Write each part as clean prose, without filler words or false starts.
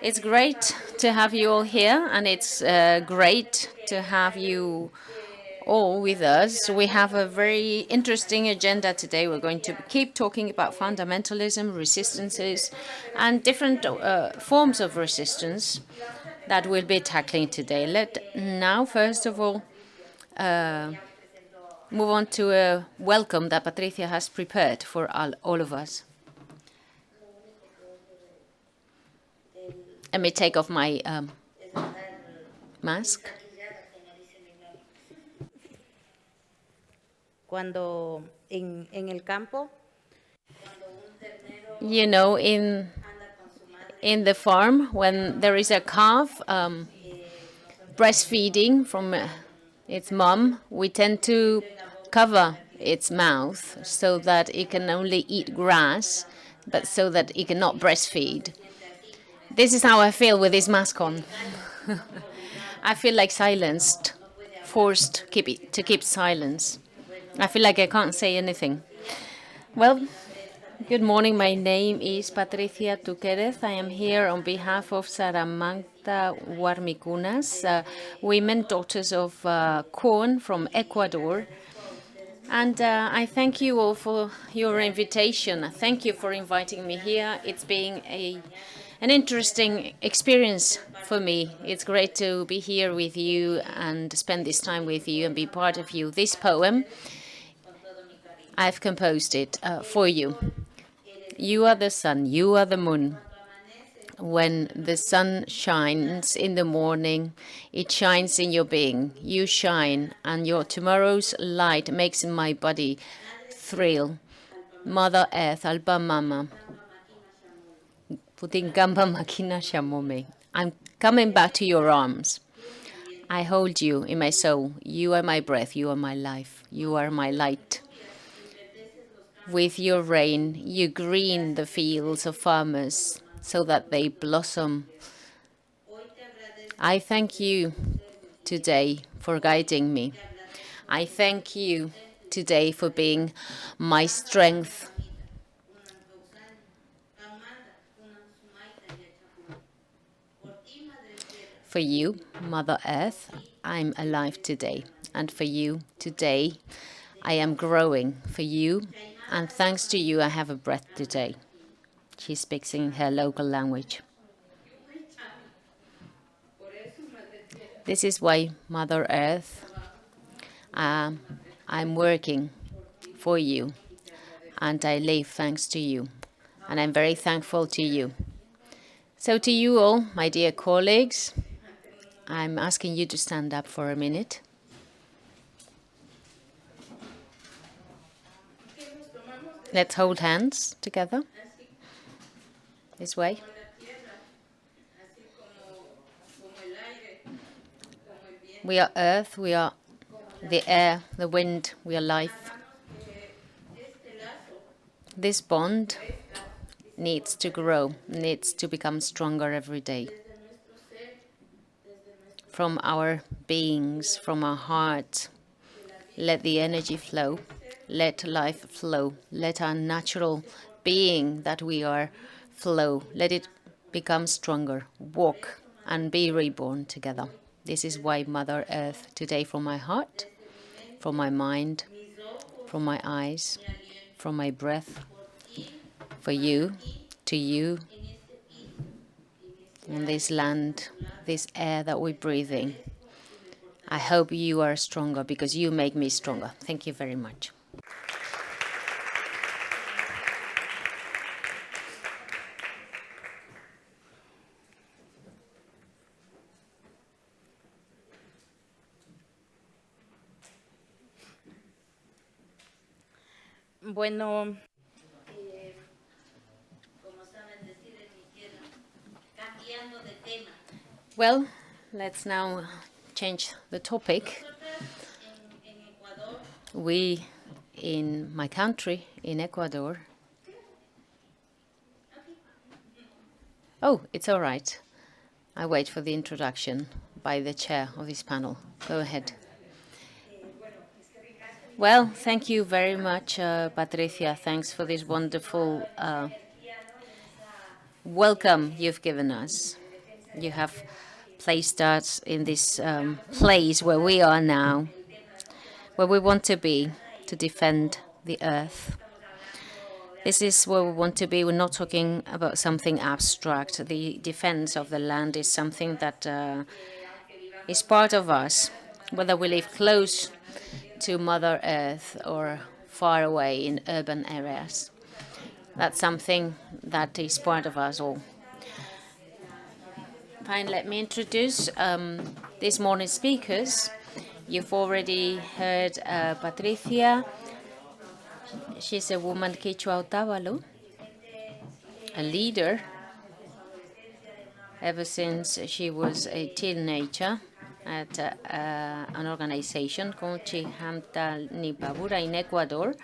It's great to have you all here, and it's great to have you all with us. We have a very interesting agenda today. We're going to keep talking about fundamentalism, resistances, and different forms of resistance that we'll be tackling today. Let now, first of all, move on to a welcome that Patricia has prepared for all of us. Let me take off my mask. Cuando en el campo, you know, in the farm, when there is a calf breastfeeding from its mom, we tend to cover its mouth so that it can only eat grass, but so that it cannot breastfeed. This is how I feel with this mask on. I feel like silenced, forced to keep silence. I feel like I can't say anything. Well, good morning. My name is Patricia Túqueres. I am here on behalf of Saramanta Warmikunas, women daughters of corn from Ecuador. And I thank you all for your invitation. Thank you for inviting me here. It's been an interesting experience for me. It's great to be here with you and spend this time with you and be part of you. This poem, I've composed it for you. You are the sun, you are the moon. When the sun shines in the morning, it shines in your being. You shine, and your tomorrow's light makes my body thrill. Mother Earth, Alba Mama. Putingamba Makina Shamome. I'm coming back to your arms. I hold you in my soul. You are my breath, you are my life, you are my light. With your rain, you green the fields of farmers so that they blossom. I thank you today for guiding me. I thank you today for being my strength. For you, Mother Earth, I'm alive today. And for you, today, I am growing. For you, and thanks to you, I have a breath today. She speaks in her local language. This is why, Mother Earth, I'm working for you, and I live thanks to you, and I'm very thankful to you. So to you all, my dear colleagues, I'm asking you to stand up for a minute. Let's hold hands together. This way. We are earth, we are the air, the wind, we are life. This bond needs to grow, needs to become stronger every day. From our beings, from our heart, let the energy flow, let life flow, let our natural being that we are flow, let it become stronger, walk and be reborn together. This is why Mother Earth today, from my heart, from my mind, from my eyes, from my breath, for you, to you, on this land, this air that we're breathing. I hope you are stronger because you make me stronger. Thank you very much. bueno, Well, let's now change the topic. We, in my country, in Ecuador. Oh, it's all right. I wait for the introduction by the chair of this panel. Go ahead. Well, thank you very much, Patricia. Thanks for this wonderful welcome you've given us. You have placed us in this place where we are now, where we want to be, to defend the earth. This is where we want to be. We're not talking about something abstract. The defense of the land is something that is part of us, whether we live close to Mother Earth or far away in urban areas. That's something that is part of us all. Fine, let me introduce this morning's speakers. You've already heard Patricia. She's a woman Quechua Otavalo, a leader ever since she was a teenager at an organization called Chihamta Nipabura in Ecuador.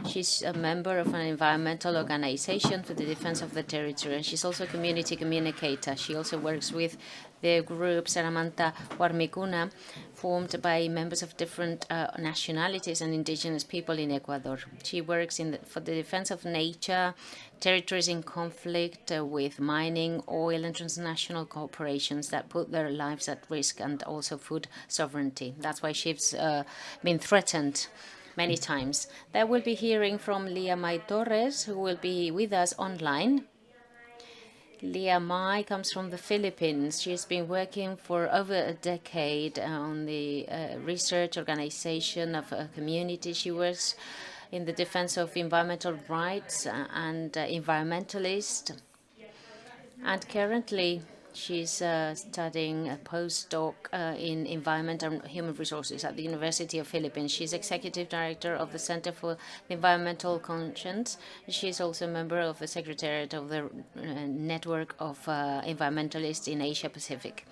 She's a member of an environmental organization for the defense of the territory, and she's also a community communicator. She also works with the group Saramanta Warmikuna, formed by members of different nationalities and indigenous people in Ecuador. She works for the defense of nature, territories in conflict with mining, oil, and transnational corporations that put their lives at risk, and also food sovereignty. That's why she's been threatened many times. Then we'll be hearing from Lia Mai Torres, who will be with us online. Lia Mai comes from the Philippines. She's been working for over a decade on the research organization of a community. She works in the defense of environmental rights and environmentalist. And currently, she's studying a postdoc in environment and human resources at the University of Philippines. She's executive director of the Center for Environmental Conscience. She's also a member of the secretariat of the network of environmentalists in Asia Pacific.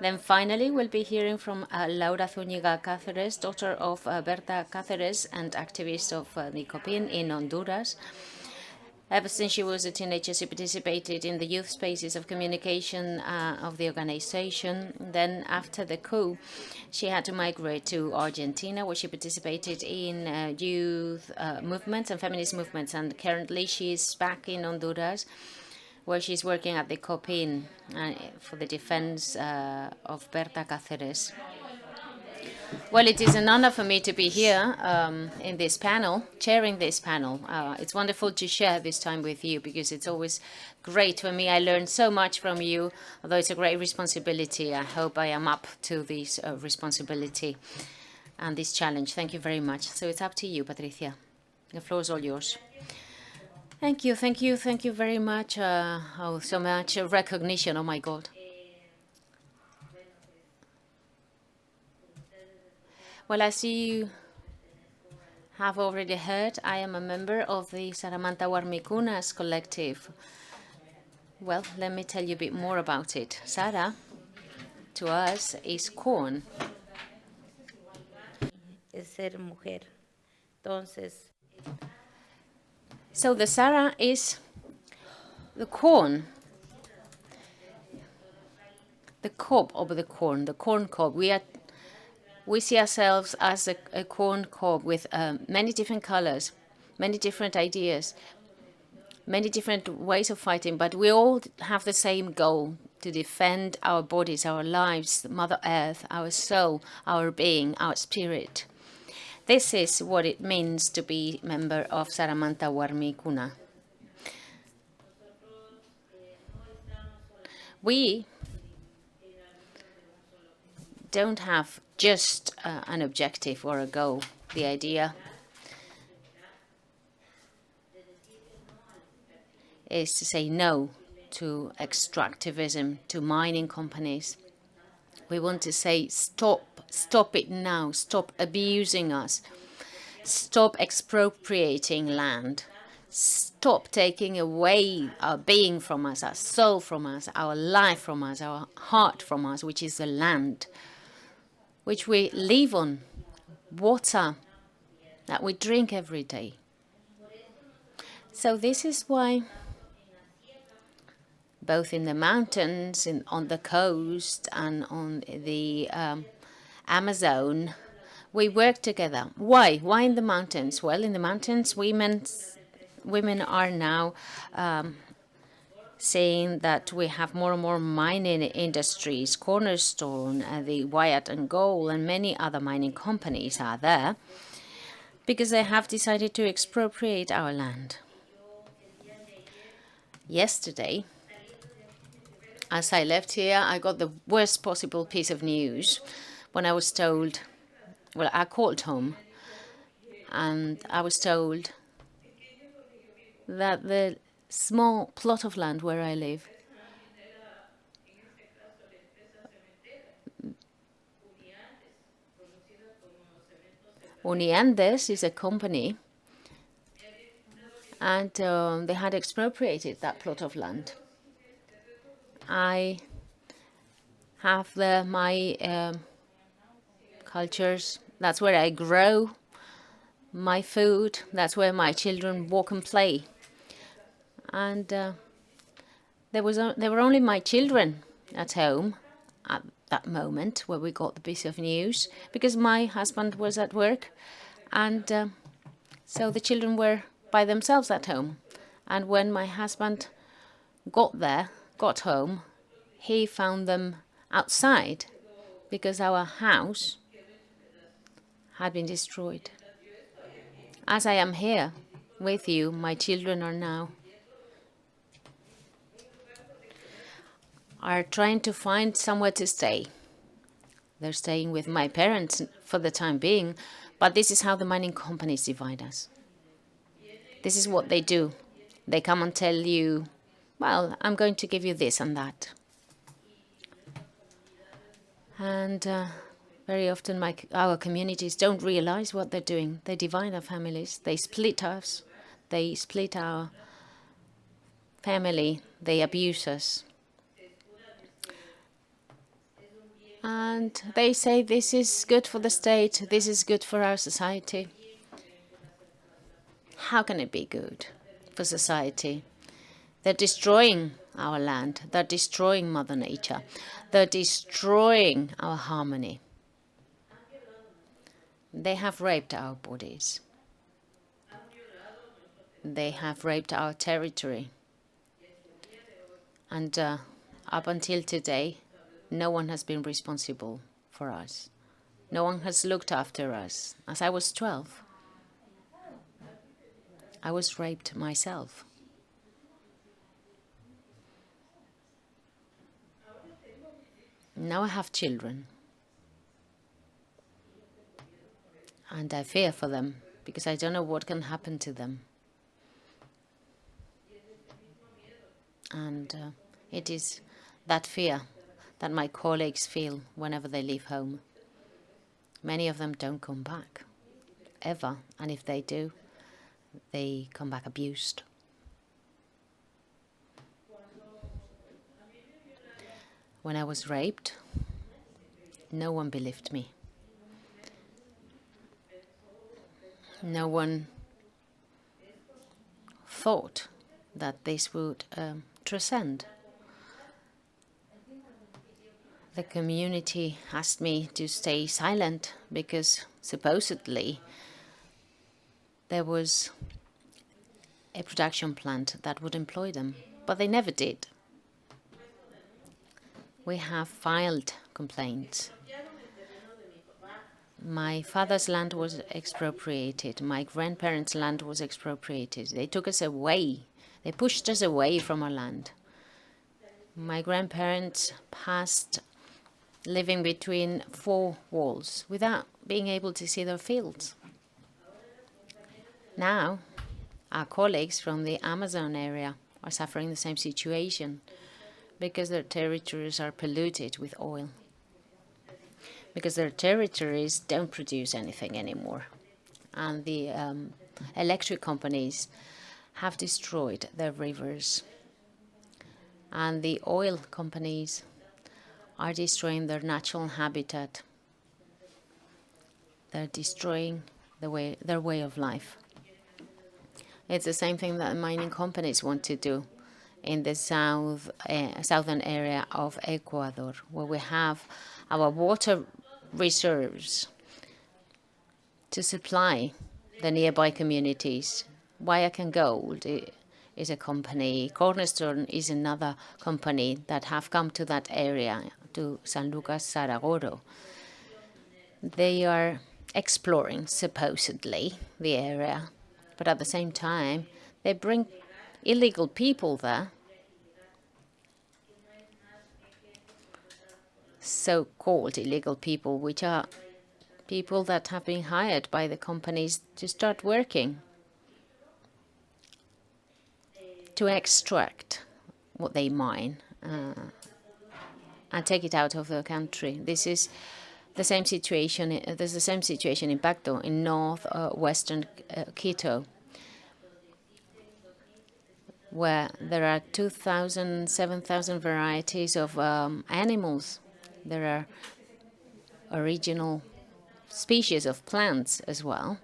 Then finally, we'll be hearing from Laura Zúñiga Cáceres, daughter of Berta Cáceres and activist of the COPINH in Honduras. Ever since she was a teenager, she participated in the youth spaces of communication of the organization. Then, after the coup, she had to migrate to Argentina, where she participated in youth movements and feminist movements. And currently, she's back in Honduras, where she's working at the COPINH for the defense of Berta Cáceres. Well, it is an honor for me to be here in this panel, chairing this panel. It's wonderful to share this time with you because it's always great for me. I learn so much from you, although it's a great responsibility. I hope I am up to this responsibility and this challenge. Thank you very much. So it's up to you, Patricia. The floor is all yours. Thank you, thank you, thank you very much. Oh, so much recognition. Oh, my God. Well, as you have already heard, I am a member of the Saramanta Warmikuna's collective. Well, let me tell you a bit more about it. Sara, to us, is corn. Es ser mujer. Entonces, So the Sara is the corn, the cob of the corn cob. We see ourselves as a corn cob with many different colors, many different ideas, many different ways of fighting, but we all have the same goal: to defend our bodies, our lives, Mother Earth, our soul, our being, our spirit. This is what it means to be member of Saramanta Warmikuna. We don't have just an objective or a goal. The idea is to say no to extractivism, to mining companies. We want to say stop it now, stop abusing us, stop expropriating land, stop taking away our being from us, our soul from us, our life from us, our heart from us, which is the land, which we live on, water that we drink every day. So this is why both in the mountains, on the coast, and on the Amazon, we work together. Why? Why in the mountains? Well, in the mountains, women are now saying that we have more and more mining industries, Cornerstone, the Wyatt and Gold, and many other mining companies are there because they have decided to expropriate our land. Yesterday, as I left here, I got the worst possible piece of news when I was told, well, I called home, and I was told that the small plot of land where I live, Uniandes is a company, and they had expropriated that plot of land. I have my cultures. That's where I grow my food. That's where my children walk and play. And there were only my children at home at that moment where we got the piece of news, because my husband was at work, and so the children were by themselves at home. And when my husband got home, he found them outside because our house had been destroyed. As I am here with you, my children are trying to find somewhere to stay. They're staying with my parents for the time being, but this is how the mining companies divide us. This is what they do. They come and tell you, well, I'm going to give you this and that. And very often our communities don't realize what they're doing. They divide our families. They split us. They split our family. They abuse us. And they say this is good for the state. This is good for our society. How can it be good for society? They're destroying our land. They're destroying Mother Nature. They're destroying our harmony. They have raped our bodies. They have raped our territory. And up until today, no one has been responsible for us. No one has looked after us. As I was 12, I was raped myself. Now I have children. And I fear for them because I don't know what can happen to them. And it is that fear that my colleagues feel whenever they leave home. Many of them don't come back, ever. And if they do, they come back abused. When I was raped, no one believed me. No one thought that this would transcend. The community asked me to stay silent because supposedly there was a production plant that would employ them, but they never did. We have filed complaints. My father's land was expropriated. My grandparents' land was expropriated. They took us away. They pushed us away from our land. My grandparents passed living between four walls without being able to see their fields. Now, our colleagues from the Amazon area are suffering the same situation because their territories are polluted with oil, because their territories don't produce anything anymore. And the electric companies have destroyed their rivers. And the oil companies are destroying their natural habitat. They're destroying their way of life. It's the same thing that mining companies want to do in the southern area of Ecuador, where we have our water reserves to supply the nearby communities. Wyatt and Gold is a company, Cornerstone is another company that have come to that area, to San Lucas Saragoro. They are exploring, supposedly, the area, but at the same time, they bring illegal people there, so-called illegal people, which are people that have been hired by the companies to start working, to extract what they mine and take it out of the country. This is the same situation. There's the same situation in Pacto, in northwestern Quito, where there are 2,000, 7,000 varieties of animals. There are original species of plants as well.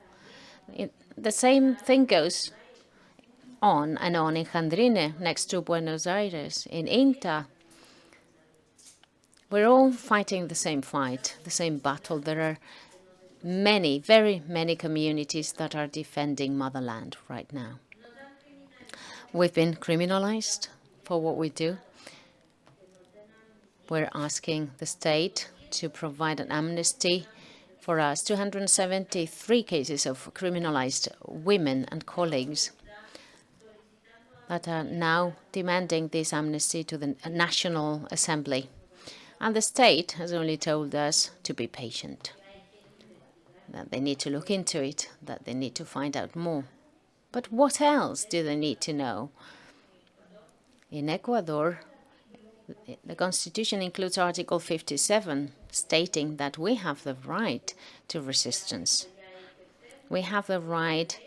The same thing goes on and on in Jandrine, next to Buenos Aires, in Inta. We're all fighting the same fight, the same battle. There are many, very many communities that are defending motherland right now. We've been criminalized for what we do. We're asking the state to provide an amnesty for us. 273 cases of criminalized women and colleagues that are now demanding this amnesty to the National Assembly. And the state has only told us to be patient, that they need to look into it, that they need to find out more. But what else do they need to know? In Ecuador, the Constitution includes Article 57, stating that we have the right to resistance. We have the right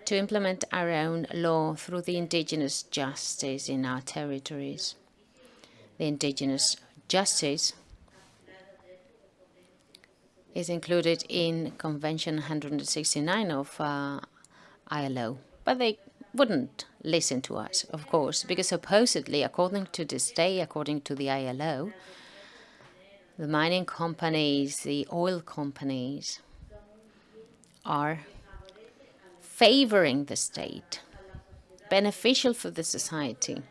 to implement our own law through the indigenous justice in our territories. The indigenous justice is included in Convention 169 of ILO, but they wouldn't listen to us, of course, because supposedly, according to this day, according to the ILO, the mining companies, the oil companies are favoring the state, beneficial for the society.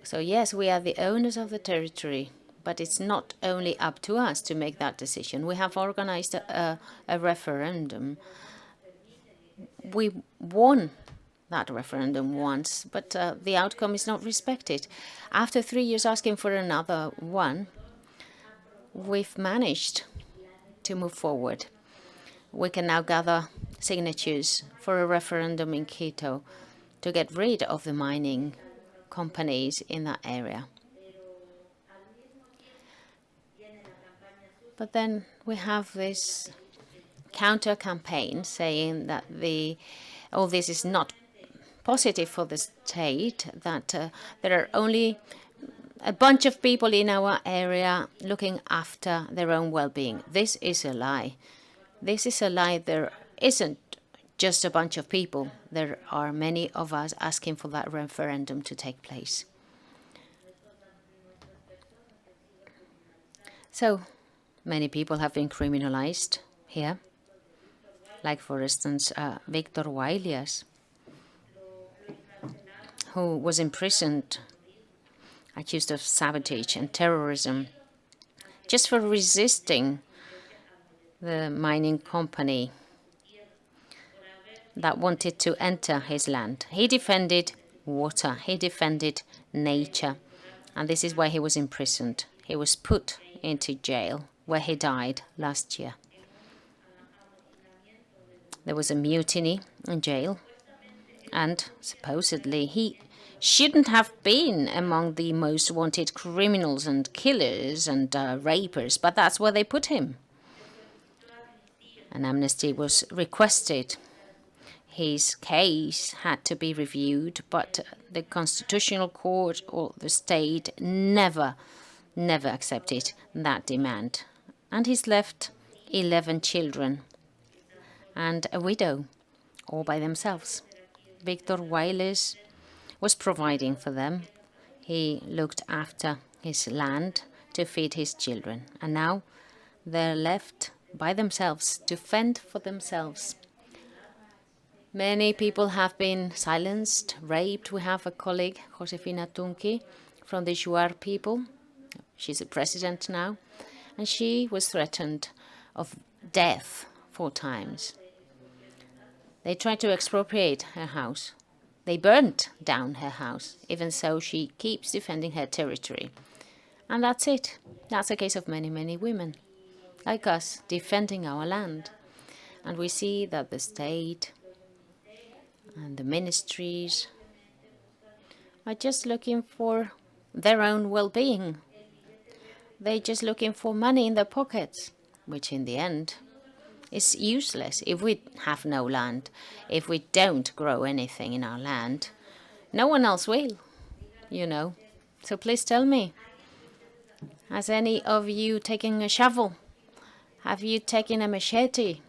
So yes, we are the owners of the territory, but it's not only up to us to make that decision. We have organized a referendum. We won that referendum once, but the outcome is not respected. After 3 years asking for another one, we've managed to move forward. We can now gather signatures for a referendum in Quito to get rid of the mining companies in that area. But then we have this counter-campaign saying that all this is not positive for the state, that there are only a bunch of people in our area looking after their own well-being. This is a lie. This is a lie. There isn't just a bunch of people. There are many of us asking for that referendum to take place. So many people have been criminalized here, like, for instance, Victor Wailias, who was imprisoned, accused of sabotage and terrorism, just for resisting the mining company that wanted to enter his land. He defended water, he defended nature, and this is why he was imprisoned. He was put into jail, where he died last year. There was a mutiny in jail, and supposedly he shouldn't have been among the most wanted criminals and killers and rapers, but that's where they put him. An amnesty was requested. His case had to be reviewed, but the Constitutional Court or the state never accepted that demand. And he's left 11 children and a widow, all by themselves. Victor Wailias was providing for them. He looked after his land to feed his children. And now they're left by themselves to fend for themselves. Many people have been silenced, raped. We have a colleague, Josefina Tunki, from the Shuar people. She's a president now. And she was threatened of death 4 times. They tried to expropriate her house. They burned down her house. Even so, she keeps defending her territory. And that's it. That's a case of many, many women like us defending our land. And we see that the state and the ministries are just looking for their own well-being. They're just looking for money in their pockets, which in the end is useless. If we have no land, if we don't grow anything in our land, no one else will, you know. So please tell me, has any of you taken a shovel? Have you taken a machete?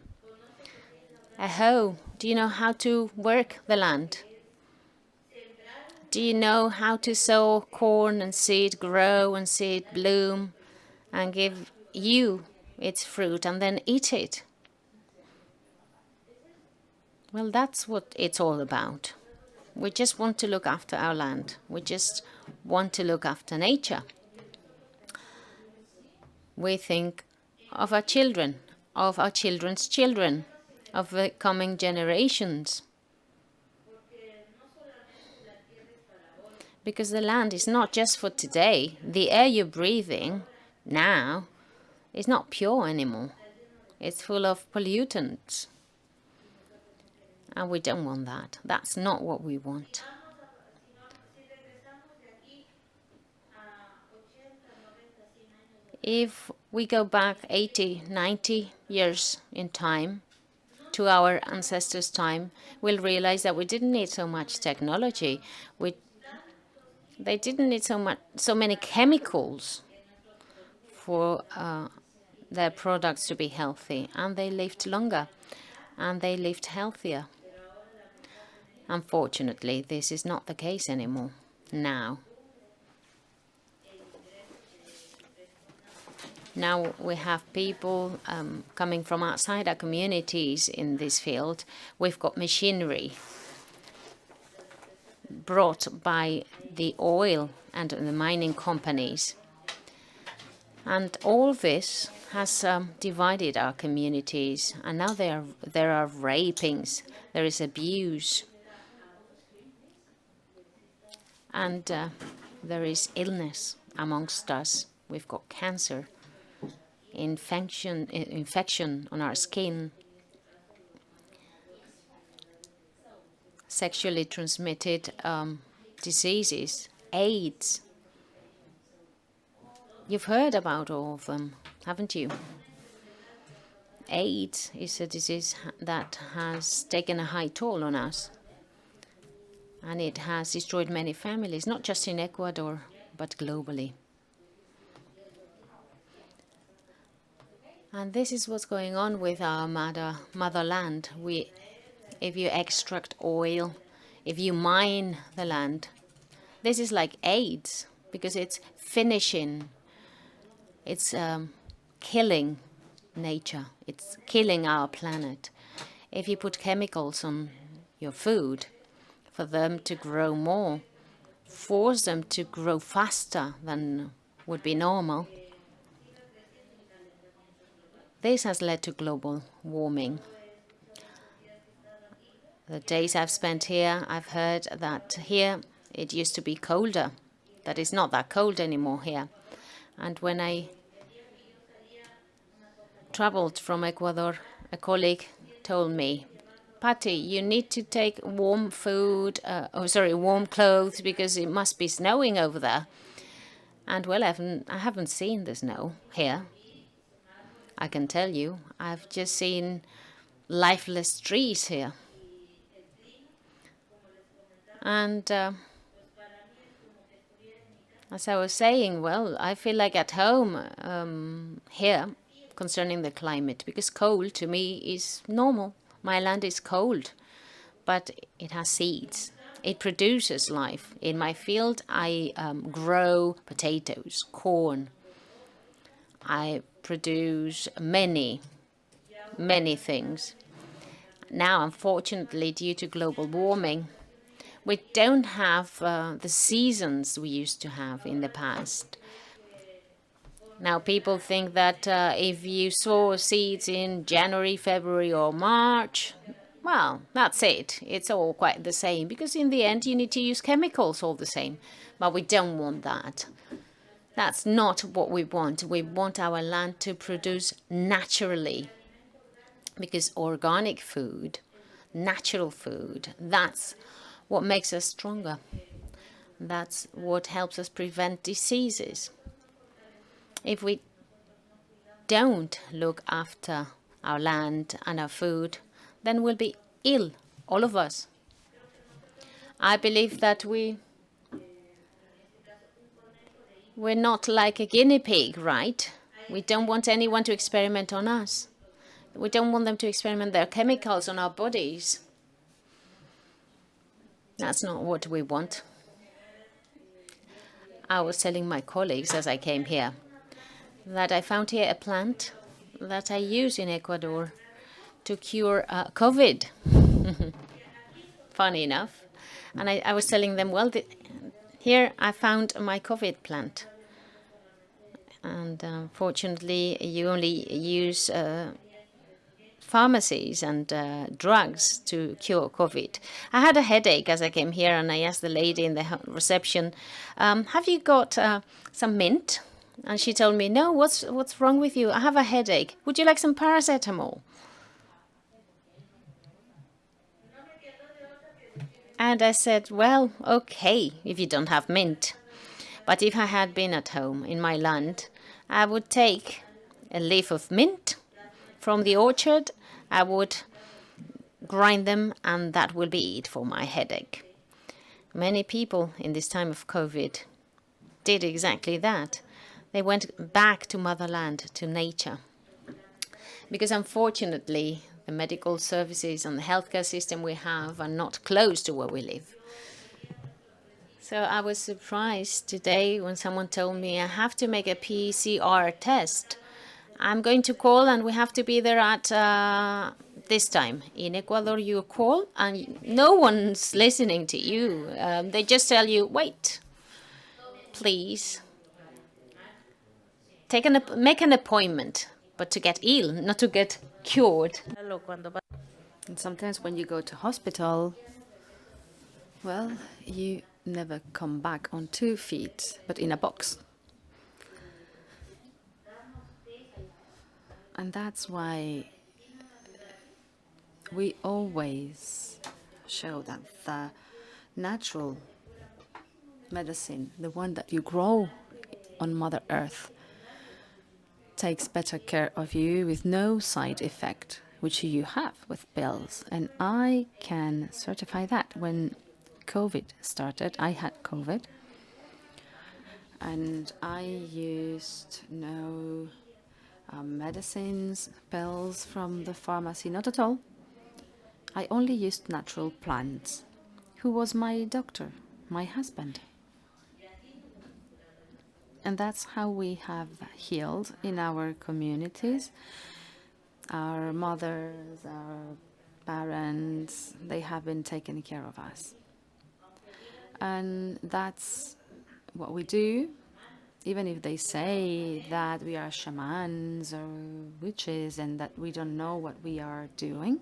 A hoe? Do you know how to work the land? Do you know how to sow corn and see it grow and see it bloom and give you its fruit and then eat it? Well, that's what it's all about. We just want to look after our land. We just want to look after nature. We think of our children, of our children's children, of the coming generations. Because the land is not just for today. The air you're breathing now is not pure anymore. It's full of pollutants. And we don't want that. That's not what we want. If we go back 80, 90 years in time, to our ancestors' time, we'll realize that we didn't need so much technology. They didn't need so many chemicals for their products to be healthy, and they lived longer, and they lived healthier. Unfortunately, this is not the case anymore now. Now we have people coming from outside our communities in this field. We've got machinery brought by the oil and the mining companies. And all this has divided our communities. And now there are rapings, there is abuse, and there is illness amongst us. We've got cancer, infection on our skin, sexually transmitted diseases, AIDS. You've heard about all of them, haven't you? AIDS is a disease that has taken a high toll on us, and it has destroyed many families, not just in Ecuador, but globally. And this is what's going on with our motherland. If you extract oil, if you mine the land, this is like AIDS, because it's finishing, it's killing nature, it's killing our planet. If you put chemicals on your food for them to grow more, force them to grow faster than would be normal, this has led to global warming. The days I've spent here, I've heard that here it used to be colder, that it's not that cold anymore here. And when I traveled from Ecuador, a colleague told me, Patty, you need to take warm warm clothes because it must be snowing over there. And well, I haven't seen the snow here. I can tell you, I've just seen lifeless trees here. And as I was saying, well, I feel like at home here concerning the climate, because cold to me is normal. My land is cold, but it has seeds. It produces life. In my field, I grow potatoes, corn. I produce many things. Now, unfortunately, due to global warming, we don't have the seasons we used to have in the past. Now, people think that if you sow seeds in January, February, or March, well, that's it. It's all quite the same, because in the end, you need to use chemicals all the same. But we don't want that. That's not what we want. We want our land to produce naturally, because organic food, natural food, that's what makes us stronger. That's what helps us prevent diseases. If we don't look after our land and our food, then we'll be ill, all of us. I believe that we're not like a guinea pig, right? We don't want anyone to experiment on us. We don't want them to experiment their chemicals on our bodies. That's not what we want. I was telling my colleagues as I came here that I found here a plant that I use in Ecuador to cure COVID. Funny enough. And I was telling them, well, here I found my COVID plant. And fortunately, you only use pharmacies and drugs to cure COVID. I had a headache as I came here, and I asked the lady in the reception, have you got some mint? And she told me, no, what's wrong with you? I have a headache. Would you like some paracetamol? And I said, well, okay, if you don't have mint. But if I had been at home in my land, I would take a leaf of mint from the orchard. I would grind them, and that will be it for my headache. Many people in this time of COVID did exactly that. They went back to motherland, to nature. Because unfortunately, the medical services and the healthcare system we have are not close to where we live. So I was surprised today when someone told me I have to make a PCR test. I'm going to call and we have to be there at this time. In Ecuador, you call and no one's listening to you. They just tell you, wait, please. Make an appointment, but to get ill, not to get cured. And sometimes when you go to hospital, well, you never come back on 2 feet, but in a box. And that's why we always show that the natural medicine, the one that you grow on Mother Earth, takes better care of you with no side effect, which you have with pills. And I can certify that. When COVID started, I had COVID, and I used no medicines, pills from the pharmacy, not at all. I only used natural plants. Who was my doctor? My husband. And that's how we have healed in our communities. Our mothers, our parents, they have been taking care of us. And that's what we do, even if they say that we are shamans or witches and that we don't know what we are doing.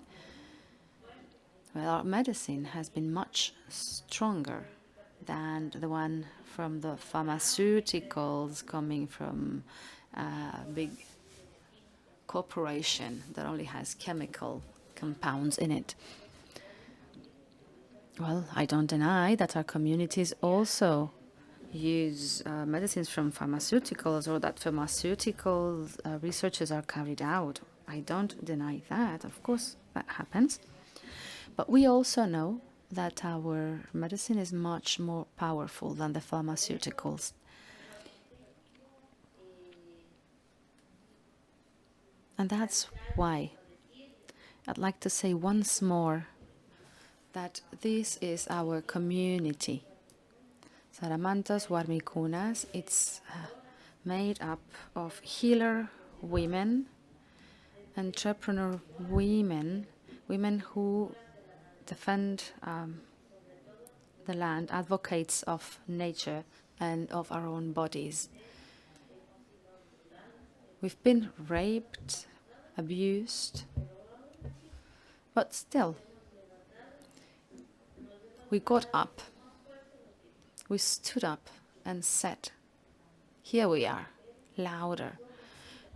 Well, our medicine has been much stronger than the one from the pharmaceuticals coming from a big corporation that only has chemical compounds in it. Well, I don't deny that our communities also use medicines from pharmaceuticals, or that pharmaceutical researches are carried out. I don't deny that. Of course, that happens. But we also know that our medicine is much more powerful than the pharmaceuticals. And that's why I'd like to say once more that this is our community. Saramantas, Warmikunas, it's made up of healer women, entrepreneur women women who defend the land, advocates of nature and of our own bodies. We've been raped, abused, but still, we got up, we stood up and said, here we are, louder.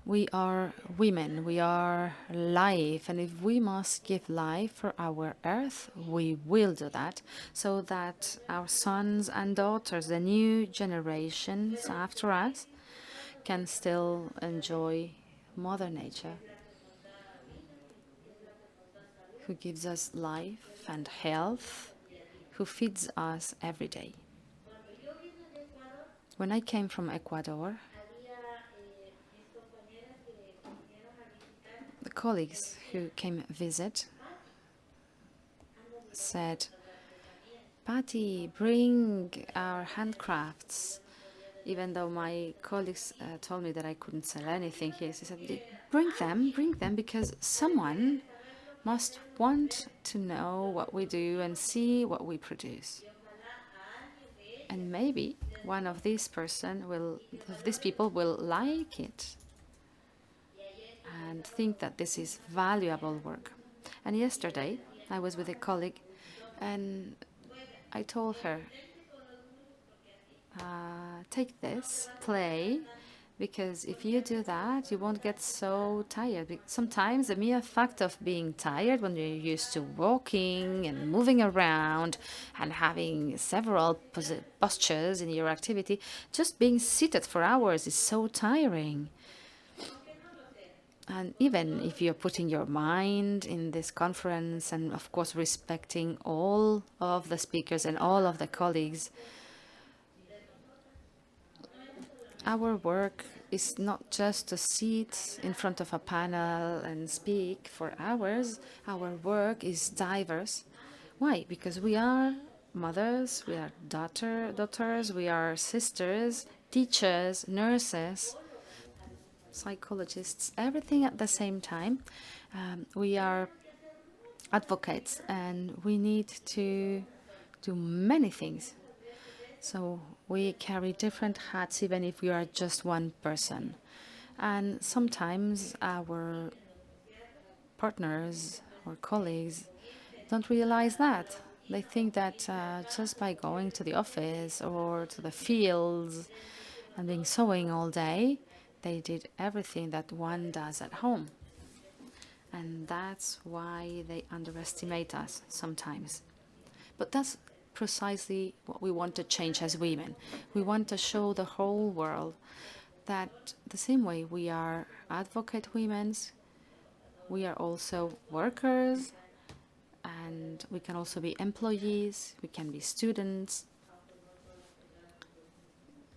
We are women, we are life, and if we must give life for our earth, we will do that, so that our sons and daughters, the new generations after us, can still enjoy Mother Nature, who gives us life and health, who feeds us every day. When I came from Ecuador, the colleagues who came visit said, Patty, bring our handcrafts. Even though my colleagues told me that I couldn't sell anything here, she said, bring them, because someone must want to know what we do and see what we produce. And maybe one of these people will like it and think that this is valuable work. And yesterday, I was with a colleague, and I told her, take this, play, because if you do that, you won't get so tired. Sometimes the mere fact of being tired when you're used to walking and moving around and having several postures in your activity, just being seated for hours is so tiring. And even if you're putting your mind in this conference and, of course, respecting all of the speakers and all of the colleagues, our work is not just to sit in front of a panel and speak for hours. Our work is diverse. Why? Because we are mothers, we are daughters, we are sisters, teachers, nurses, psychologists, everything at the same time. We are advocates, and we need to do many things. So we carry different hats, even if we are just one person. And sometimes our partners or colleagues don't realize that. They think that just by going to the office or to the fields and being sewing all day, they did everything that one does at home. And that's why they underestimate us sometimes. But that's precisely what we want to change as women. We want to show the whole world that the same way we are advocate women, we are also workers, and we can also be employees, we can be students,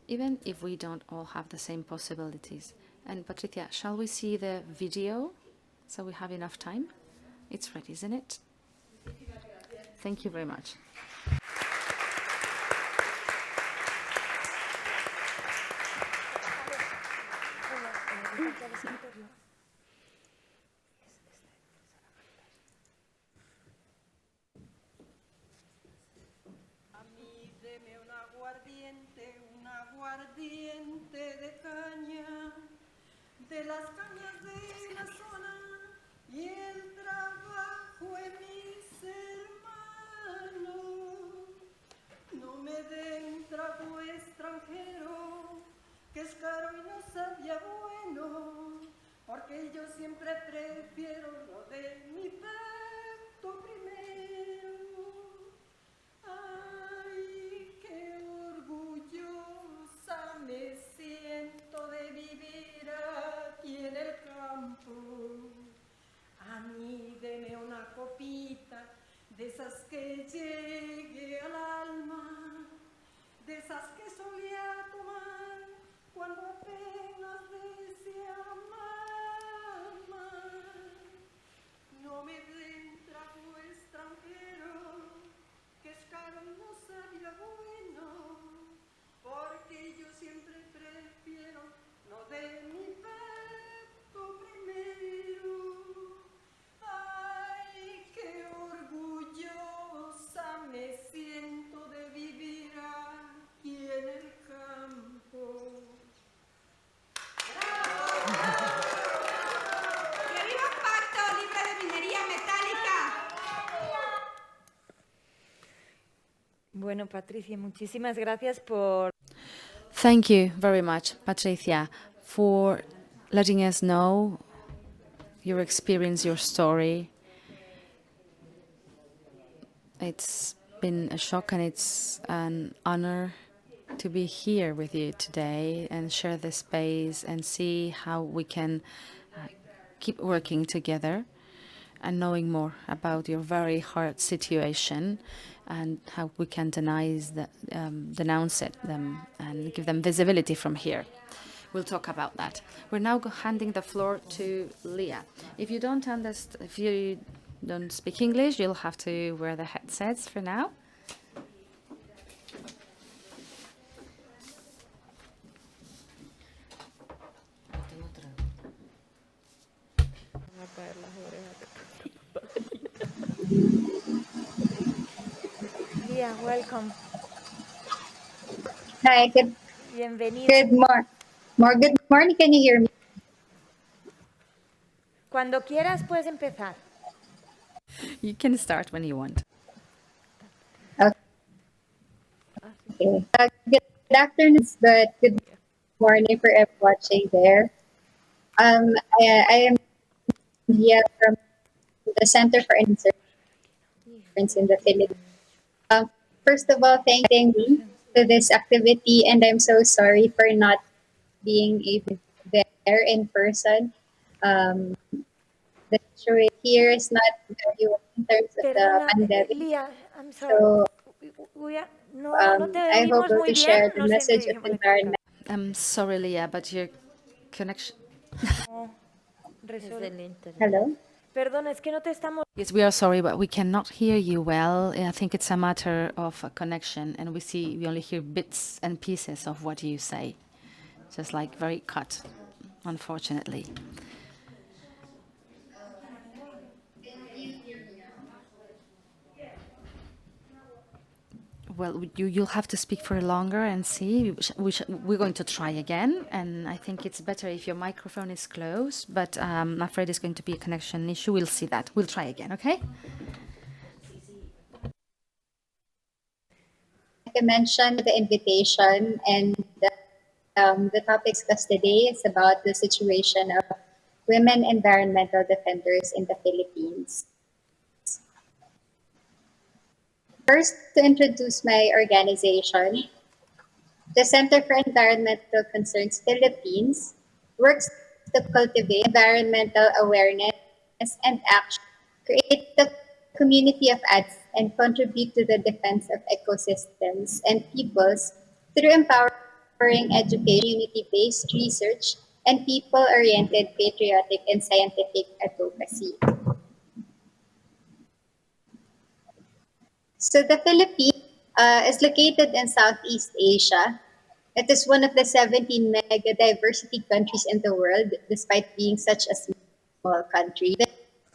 even if we don't all have the same possibilities. And Patricia, shall we see the video so we have enough time? It's ready, isn't it? Thank you very much. Aguardiente de caña, de las cañas de la zona, y el trabajo en mis hermanos. No me den trago extranjero, que es caro y no sabía bueno, porque yo siempre prefiero lo de mi pecho primero. Ay, qué orgullosa me siento de vivir aquí en el campo. A mí deme una copita de esas que llegue al alma, de esas que solía tomar cuando apenas decía mamá. No me den trago extranjero, que es caro y no sabía bueno, porque yo siempre prefiero lo de mi pecho primero. Ay, Bueno, Patricia, muchísimas gracias por... Thank you very much, Patricia, for letting us know your experience, your story. It's been a shock and it's an honor to be here with you today and share this space and see how we can keep working together and knowing more about your very hard situation and how we can denounce it and give them visibility from here. We'll talk about that. We're now handing the floor to Leah. If you don't speak English, you'll have to wear the headsets for now. Leah, welcome. Hi, Bienvenida. good morning. Can you hear me? Cuando quieras puedes empezar. You can start when you want. Okay. Good afternoon, but good morning for everyone watching there. I am here from the Center for Insurance in the Philippines. First of all, thanking me to this activity, and I'm so sorry for not being able to be there in person. The situation here is not very well in terms of Perdona, the pandemic. Leah, I'm sorry. So No te I oímos hope muy to bien. share the No sé en qué message of idioma le environment. I'm sorry, Leah, but your connection... Hello? Perdona, es que no te estamos... Yes, we are sorry, but we cannot hear you well. I think it's a matter of a connection, and we only hear bits and pieces of what you say. Just like very cut, unfortunately. Well, you'll have to speak for longer and see. We're going to try again, and I think it's better if your microphone is closed, but I'm afraid it's going to be a connection issue. We'll see that. We'll try again, okay? Like I mentioned, the invitation and the topic discussed today is about the situation of women environmental defenders in the Philippines. First, to introduce my organization, the Center for Environmental Concerns Philippines works to cultivate environmental awareness and action, create a community of advocates, and contribute to the defense of ecosystems and peoples through empowering education, community-based research, and people-oriented patriotic and scientific advocacy. So the Philippines is located in Southeast Asia. It is one of the 17 mega diversity countries in the world, despite being such a small country.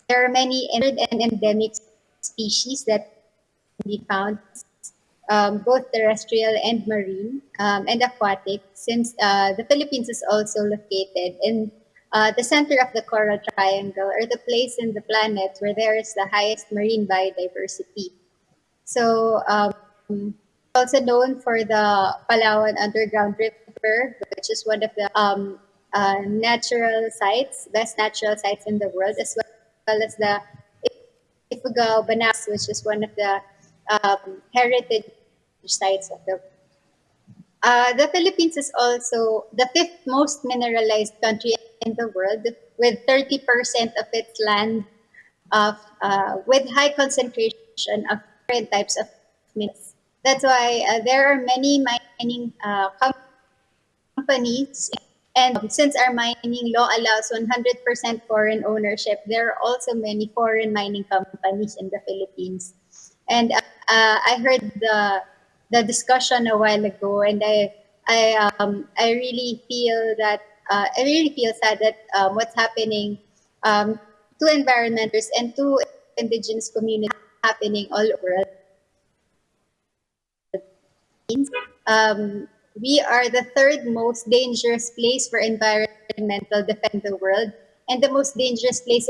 There are many endangered and endemic species that can be found, both terrestrial and marine and aquatic, since the Philippines is also located in the center of the Coral Triangle, or the place in the planet where there is the highest marine biodiversity. So, also known for the Palawan Underground River, which is one of the best natural sites in the world, as well as the Ifugao Banas, which is one of the heritage sites of the world. The Philippines is also the 5th most mineralized country in the world, with 30% of its land with high concentration of different types of minerals. That's why there are many mining companies, and since our mining law allows 100% foreign ownership, there are also many foreign mining companies in the Philippines. And I heard the discussion a while ago, and I really feel sad that what's happening to environmentalists and to indigenous communities happening all over. We are the 3rd most dangerous place for environmental defense in the world, and the most dangerous place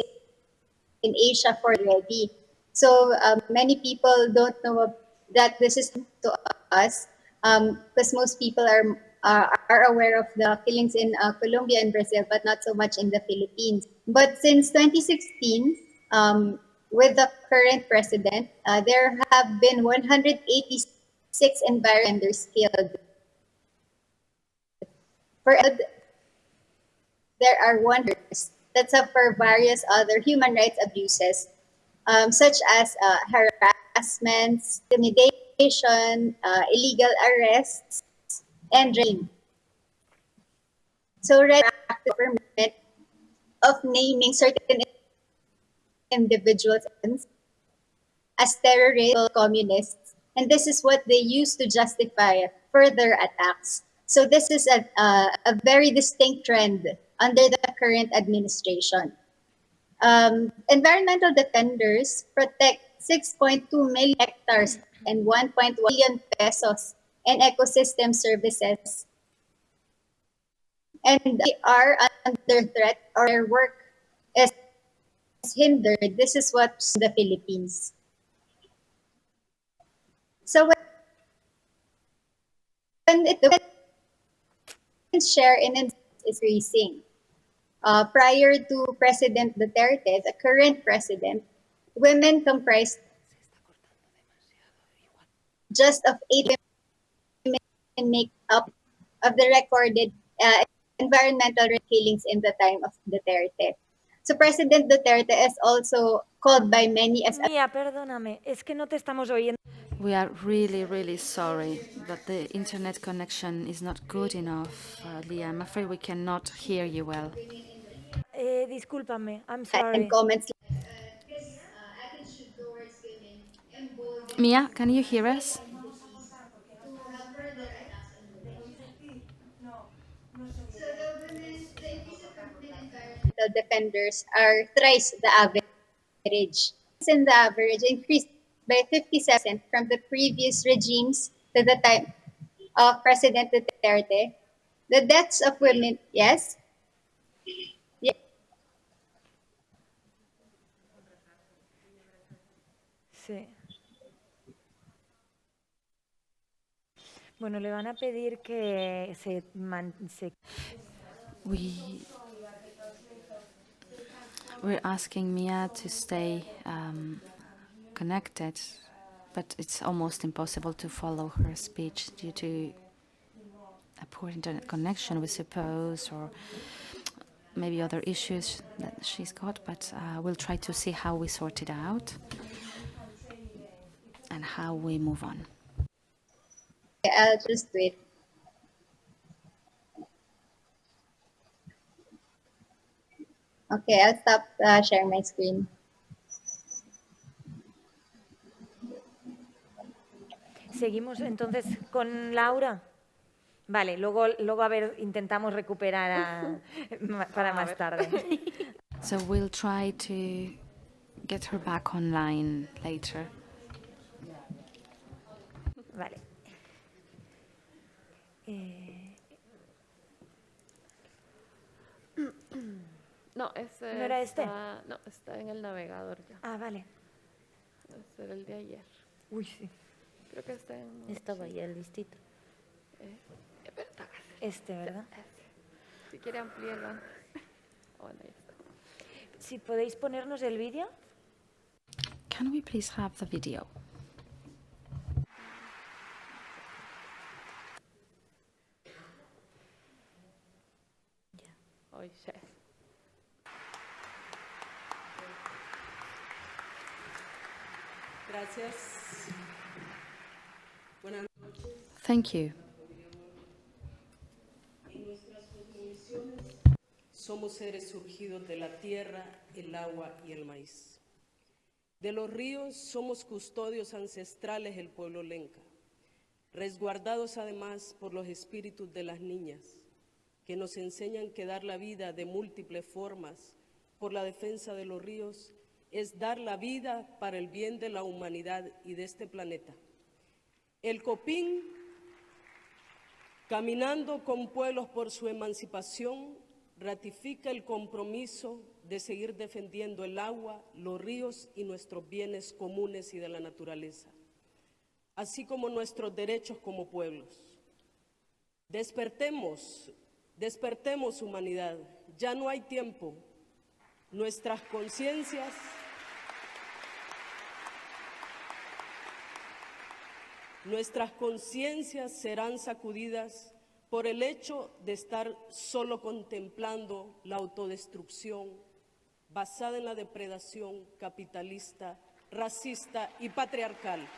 in Asia for already. So many people don't know that this is to us, because most people are aware of the killings in Colombia and Brazil, but not so much in the Philippines. But since 2016, with the current president, there have been 186 environmentalists killed. For there are 100 that suffer various other human rights abuses, such as harassments, intimidation, illegal arrests, and rape. So, red government of naming certain individuals as terrorist communists, and this is what they use to justify further attacks. So this is a very distinct trend under the current administration. Environmental defenders protect 6.2 million hectares and 1.1 billion pesos in ecosystem services. And they are under threat or their work is hindered. This is what's in the Philippines. So when the share in is increasing. Prior to President Duterte, the current president, women comprised just of 8 women make up of the recorded environmental killings in the time of Duterte. So President Duterte is also called by many as Mía, perdóname, es que no te estamos oyendo. We are really, really sorry that the internet connection is not good enough, Leah. I'm afraid we cannot hear you well. Discúlpame, I'm sorry. and comments. Mia, can you hear us? The defenders are thrice the average. In the average increased by 57% from the previous regimes to the time of President Duterte. The deaths of women, yes? Yeah. Sí. Bueno, le van a pedir que se... We're asking Mia to stay connected, but it's almost impossible to follow her speech due to a poor internet connection, we suppose, or maybe other issues that she's got, but we'll try to see how we sort it out and how we move on. I'll just wait. Okay, I'll stop sharing my screen. Seguimos entonces con Laura. Vale, luego a ver, intentamos recuperar para más tarde. So we'll try to get her back online later. Vale. No, ese ¿No era este? No, está en el navegador ya. Ah, vale. Ese era el de ayer. Uy, sí. Creo que está en... Estaba ya listito. Berta Cáceres. Este, ¿verdad? Si quiere ampliarlo. Bueno, ya está. Si podéis ponernos el vídeo. Can we please have the video? Hoy ya. Gracias. Buenas noches. Thank you. En nuestras cosmovisiones somos seres surgidos de la tierra, el agua y el maíz. De los ríos somos custodios ancestrales del pueblo lenca, resguardados además por los espíritus de las niñas, que nos enseñan que dar la vida de múltiples formas por la defensa de los ríos es dar la vida para el bien de la humanidad y de este planeta. El COPINH, caminando con pueblos por su emancipación, ratifica el compromiso de seguir defendiendo el agua, los ríos y nuestros bienes comunes y de la naturaleza. así como nuestros derechos como pueblos. Despertemos, despertemos humanidad, ya no hay tiempo. Nuestras conciencias serán sacudidas por el hecho de estar solo contemplando la autodestrucción basada en la depredación capitalista, racista y patriarcal.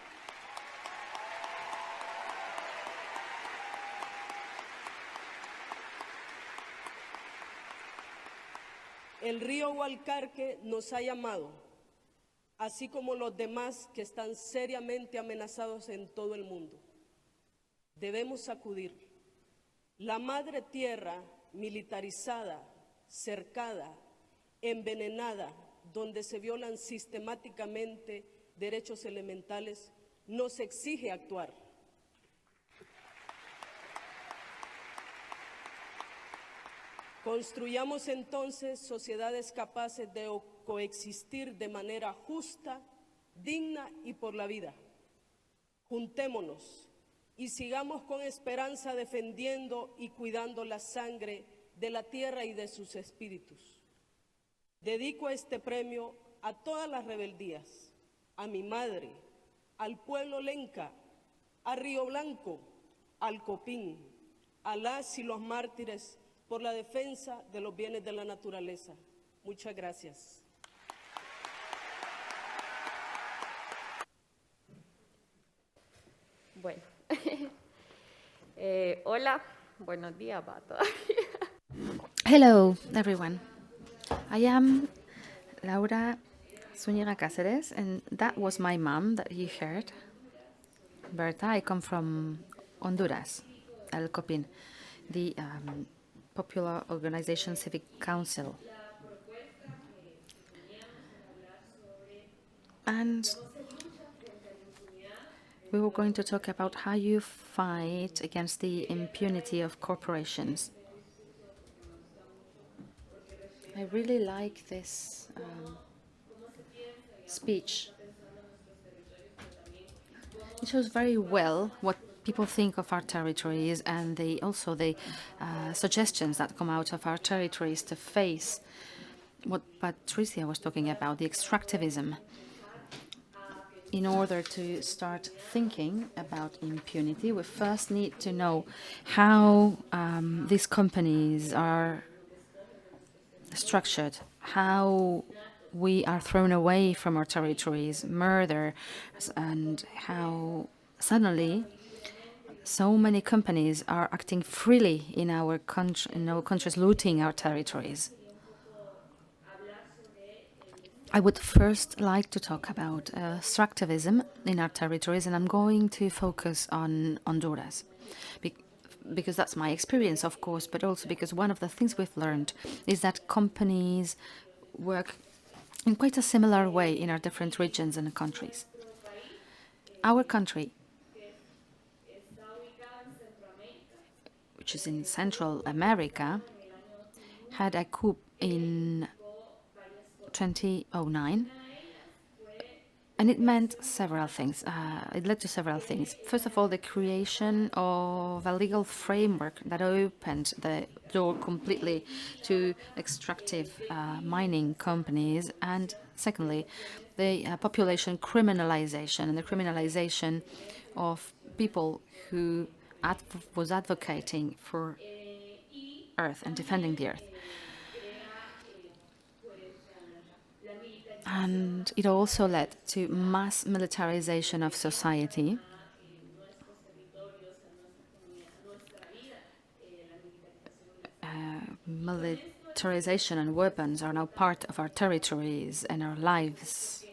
El río Hualcarque nos ha llamado, así como los demás que están seriamente amenazados en todo el mundo. Debemos sacudir. La madre tierra militarizada, cercada, envenenada, donde se violan sistemáticamente derechos elementales, nos exige actuar. Construyamos entonces sociedades capaces de coexistir de manera justa, digna y por la vida. Juntémonos y sigamos con esperanza defendiendo y cuidando la sangre de la tierra y de sus espíritus. Dedico este premio a todas las rebeldías, a mi madre, al pueblo lenca, a Río Blanco, al COPINH, a las y los mártires por la defensa de los bienes de la naturaleza. Muchas gracias. Bueno. Hola, buenos días, va todavía. Hello, everyone. I am Laura Zúñiga Cáceres, and that was my mom that you heard, Berta. I come from Honduras, el COPINH, the popular organization Civic Council. And we were going to talk about how you fight against the impunity of corporations. I really like this speech. It shows very well what people think of our territories and also the suggestions that come out of our territories to face what Patricia was talking about, the extractivism. In order to start thinking about impunity, we first need to know how these companies are structured, how we are thrown away from our territories, murder, and how suddenly so many companies are acting freely in our countries, looting our territories. I would first like to talk about extractivism in our territories, and I'm going to focus on Honduras, because that's my experience, of course, but also because one of the things we've learned is that companies work in quite a similar way in our different regions and countries. Our country, which is in Central America, had a coup in 2009, and it meant several things. It led to several things. First of all, the creation of a legal framework that opened the door completely to extractive mining companies, and secondly, the population criminalization and the criminalization of people who was advocating for earth and defending the earth. And it also led to mass militarization of society. Militarization and weapons are now part of our territories and our lives.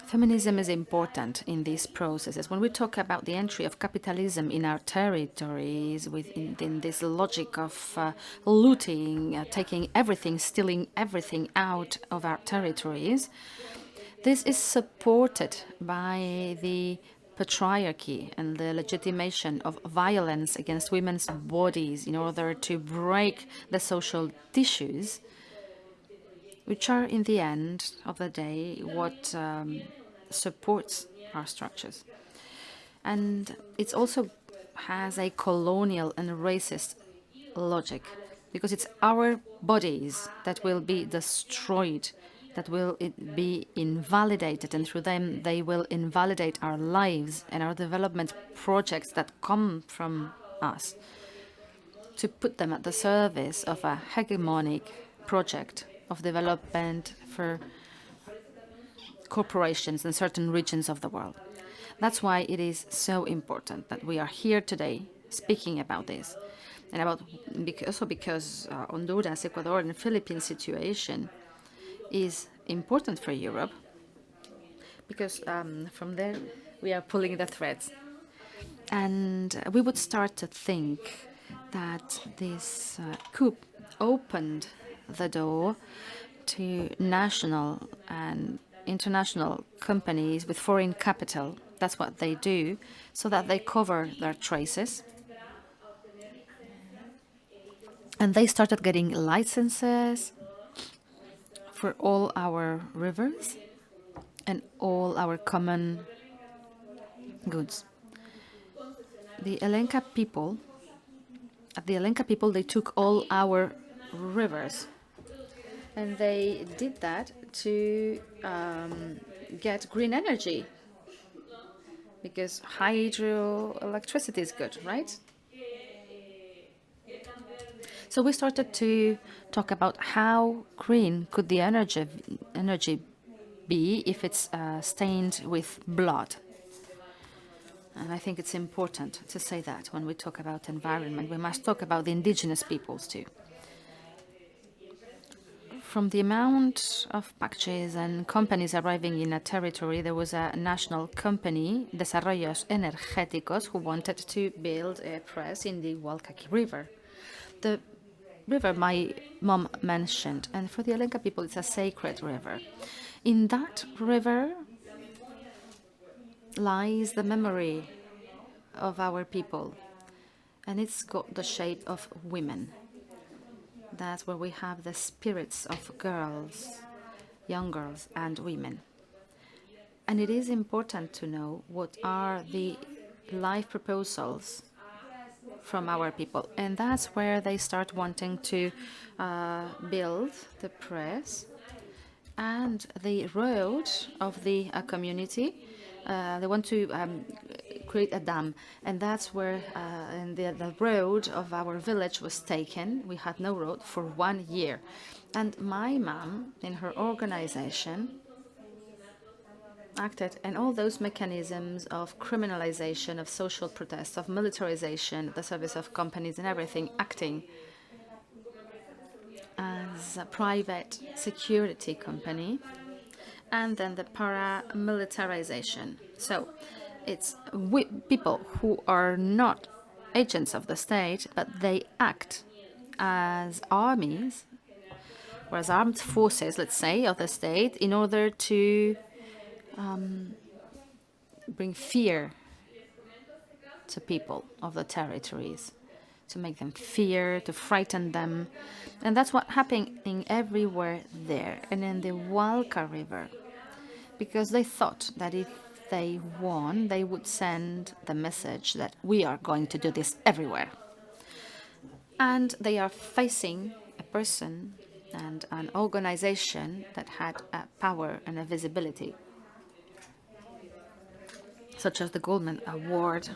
Feminism is important in these processes. When we talk about the entry of capitalism in our territories, within this logic of looting, taking everything, stealing everything out of our territories, this is supported by the patriarchy and the legitimation of violence against women's bodies in order to break the social tissues, which are, in the end of the day, what supports our structures. And it also has a colonial and racist logic, because it's our bodies that will be destroyed, that will be invalidated, and through them they will invalidate our lives and our development projects that come from us, to put them at the service of a hegemonic project of development for corporations in certain regions of the world. That's why it is so important that we are here today speaking about this, and also because Honduras, Ecuador, and Philippines situation is important for Europe, because from there we are pulling the threads. And we would start to think that this coup opened the door to national and international companies with foreign capital. That's what they do, so that they cover their traces. And they started getting licenses for all our rivers and all our common goods. The Elenca people, they took all our rivers, and they did that to get green energy, because hydroelectricity is good, right? So we started to talk about how green could the energy be if it's stained with blood. And I think it's important to say that when we talk about environment, we must talk about the indigenous peoples too. From the amount of packages and companies arriving in a territory, there was a national company, Desarrollos Energéticos, who wanted to build a press in the Walkaki River. The river my mom mentioned, and for the Elenca people, it's a sacred river. In that river lies the memory of our people, and it's got the shape of women. That's where we have the spirits of girls, young girls and women. And it is important to know what are the life proposals from our people. And that's where they start wanting to build the press and the road of the community. They want to create a dam, and that's where the road of our village was taken. We had no road for 1 year. And my mom, in her organization, acted in all those mechanisms of criminalization, of social protest, of militarization, the service of companies and everything, acting as a private security company, and then the paramilitarization. So it's people who are not agents of the state, but they act as armies or as armed forces, let's say, of the state, in order to bring fear to people of the territories, to make them fear, to frighten them. And that's what happening everywhere there, and in the Walka River, because they thought that if they won, they would send the message that we are going to do this everywhere. And they are facing a person and an organization that had a power and a visibility, such as the Goldman Award.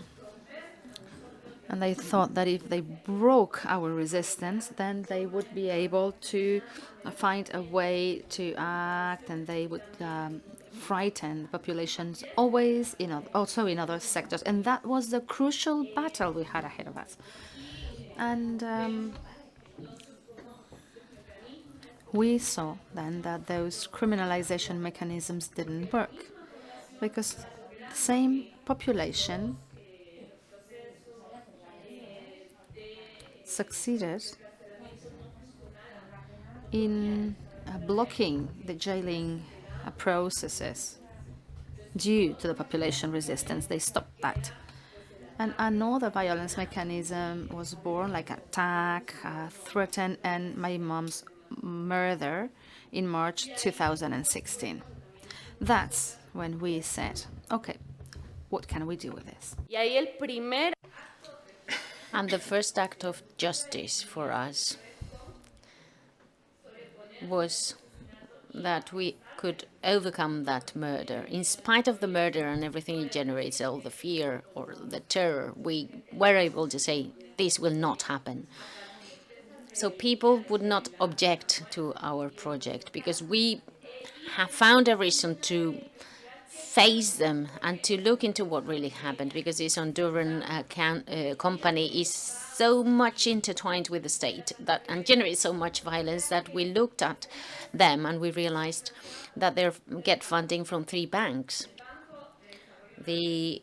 And they thought that if they broke our resistance, then they would be able to find a way to act, and they would frighten populations also in other sectors. And that was the crucial battle we had ahead of us. And we saw then that those criminalization mechanisms didn't work, because the same population succeeded in blocking the jailing processes due to the population resistance. They stopped that. And another violence mechanism was born, like attack, threaten, and my mom's murder in March 2016. That's when we said, okay, what can we do with this? And the first act of justice for us was that we could overcome that murder. In spite of the murder and everything it generates, all the fear or the terror, we were able to say, this will not happen. So people would not object to our project because we have found a reason to face them and to look into what really happened, because this Honduran company is so much intertwined with the state that and generates so much violence that we looked at them and we realized that they get funding from 3 banks. The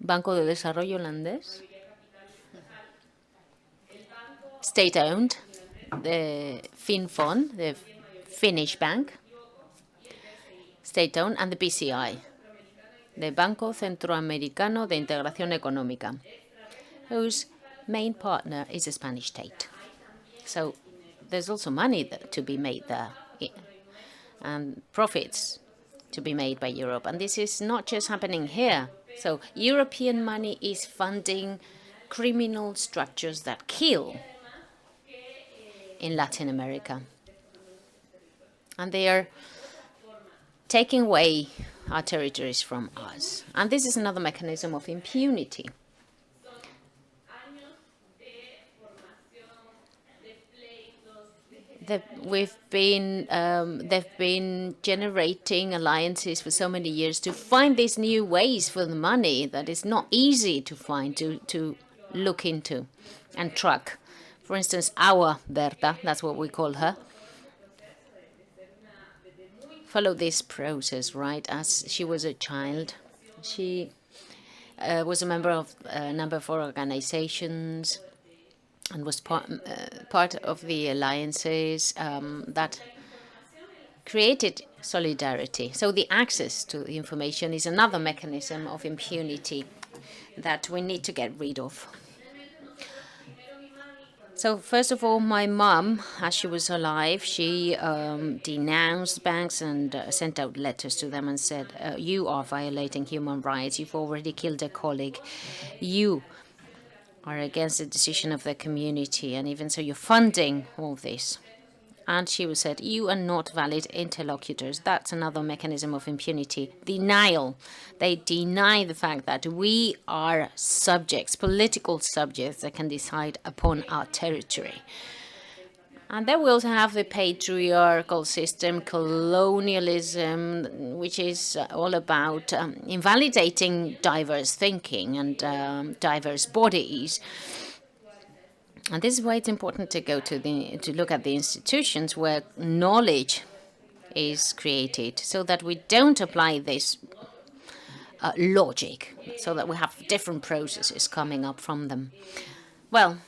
Banco de Desarrollo Holandés, state-owned, the FinFond, the Finnish bank, state-owned, and the BCI, the Banco Centroamericano de Integración Económica, whose main partner is the Spanish state. So there's also money to be made there, and profits to be made by Europe. And this is not just happening here. So European money is funding criminal structures that kill in Latin America. And they are taking away our territories from us. And this is another mechanism of impunity. They've been generating alliances for so many years to find these new ways for the money that is not easy to find, to look into and track. For instance, our Berta, that's what we call her, followed this process, right? As she was a child, she was a member of a number of organizations and was part of the alliances that created solidarity. So the access to the information is another mechanism of impunity that we need to get rid of. So first of all, my mom, as she was alive, she denounced banks and sent out letters to them and said, you are violating human rights. You've already killed a colleague. You are against the decision of the community, and even so you're funding all this. And she said, you are not valid interlocutors. That's another mechanism of impunity. Denial. They deny the fact that we are subjects, political subjects that can decide upon our territory. And then we also have the patriarchal system, colonialism, which is all about invalidating diverse thinking and diverse bodies. And this is why it's important to go to look at the institutions where knowledge is created, so that we don't apply this logic, so that we have different processes coming up from them. Well,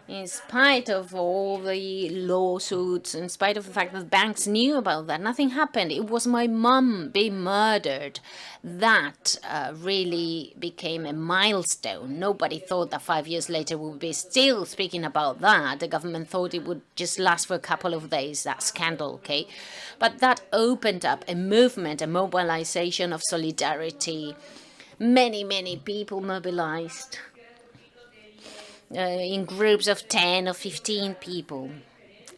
in spite of all the lawsuits, in spite of the fact that banks knew about that, nothing happened. It was my mum being murdered that really became a milestone. Nobody thought that 5 years later we would be still speaking about that. The government thought it would just last for a couple of days, that scandal, okay? But that opened up a movement, a mobilization of solidarity. Many, many people mobilized. In groups of 10 or 15 people.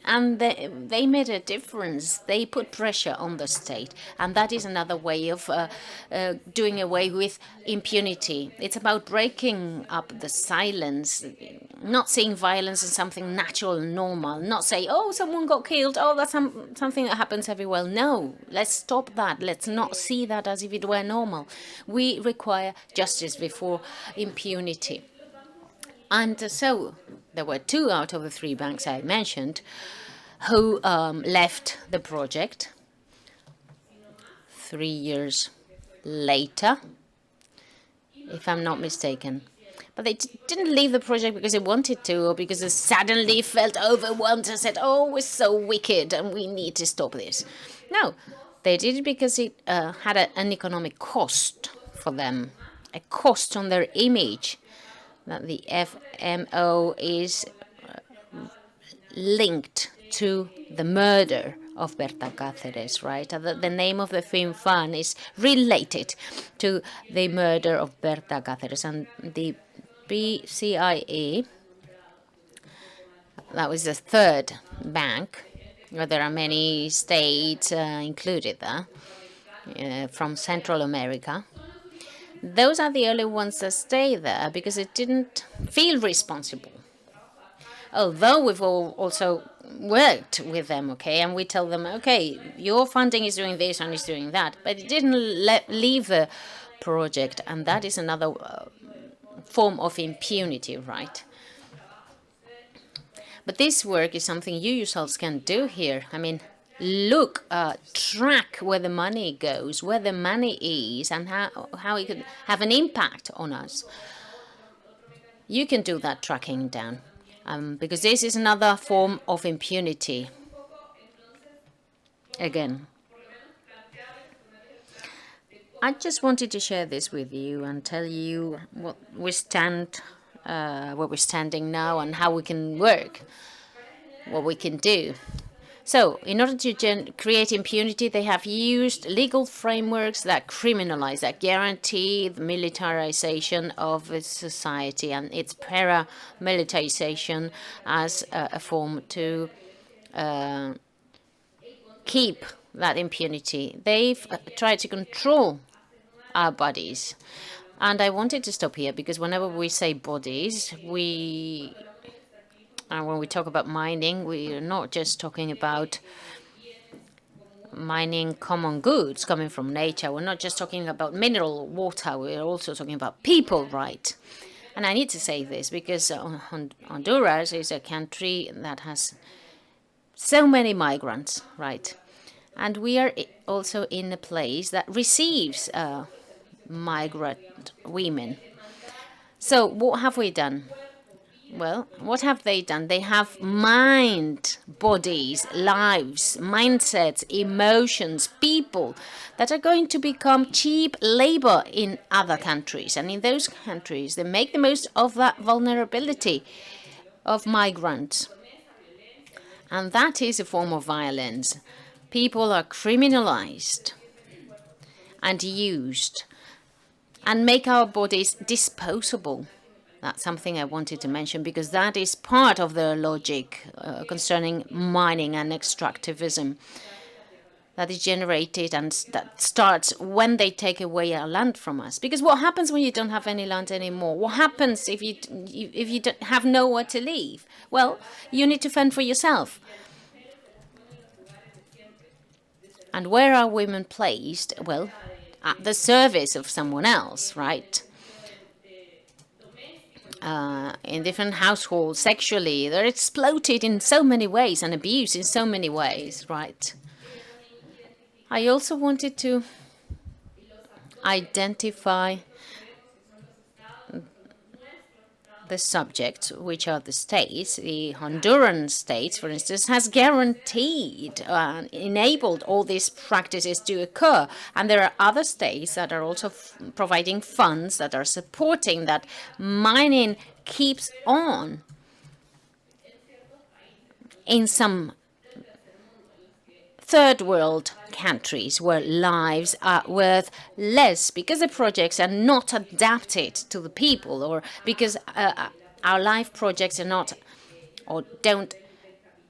And they made a difference. They put pressure on the state. And that is another way of doing away with impunity. It's about breaking up the silence, not seeing violence as something natural and normal, not say, oh, someone got killed, oh, that's something that happens everywhere. No, let's stop that. Let's not see that as if it were normal. We require justice before impunity. And so there were 2 out of the 3 banks I mentioned who left the project 3 years later, if I'm not mistaken. But they didn't leave the project because they wanted to, or because they suddenly felt overwhelmed and said, oh, we're so wicked and we need to stop this. No, they did it because it had an economic cost for them, a cost on their image. That the FMO is linked to the murder of Berta Cáceres, right? The name of the film fund is related to the murder of Berta Cáceres, and the BCIE, that was the third bank, where there are many states included there, from Central America. Those are the only ones that stay there because it didn't feel responsible. Although we've also worked with them, okay, and we tell them, okay, your funding is doing this and is doing that, but it didn't leave the project, and that is another form of impunity, right? But this work is something you yourselves can do here. I mean, look, track where the money goes, where the money is, and how it could have an impact on us. You can do that tracking down, because this is another form of impunity. Again, I just wanted to share this with you and tell you what we stand, where we're standing now, and how we can work, what we can do. So, in order to create impunity, they have used legal frameworks that criminalize, that guarantee the militarization of a society and its paramilitarization as a form to keep that impunity. They've tried to control our bodies. And I wanted to stop here because whenever we say bodies, and when we talk about mining, we are not just talking about mining common goods coming from nature. We're not just talking about mineral water. We're also talking about people, right? And I need to say this because Honduras is a country that has so many migrants, right? And we are also in a place that receives migrant women. So what have we done? Well, what have they done? They have mined bodies, lives, mindsets, emotions, people that are going to become cheap labor in other countries. And in those countries, they make the most of that vulnerability of migrants. And that is a form of violence. People are criminalized and used and make our bodies disposable. That's something I wanted to mention because that is part of the logic concerning mining and extractivism that is generated and that starts when they take away our land from us. Because what happens when you don't have any land anymore? What happens if you don't have nowhere to live? Well, you need to fend for yourself. And where are women placed? Well, at the service of someone else, right? In different households, sexually. They're exploited in so many ways and abused in so many ways, right? I also wanted to identify the subjects, which are the states. The Honduran states, for instance, has guaranteed and enabled all these practices to occur. And there are other states that are also providing funds that are supporting that mining keeps on in some third world countries where lives are worth less because the projects are not adapted to the people, or because our life projects are not or don't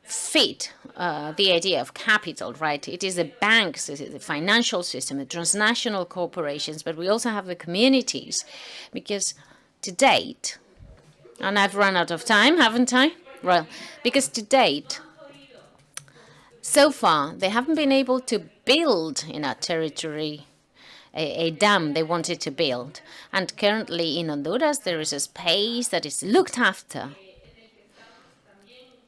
fit the idea of capital, right? It is the banks, it is the financial system, the transnational corporations, but we also have the communities, because to date, and I've run out of time, haven't I? Well, because to date, so far, they haven't been able to build in our territory a dam they wanted to build. And currently in Honduras, there is a space that is looked after,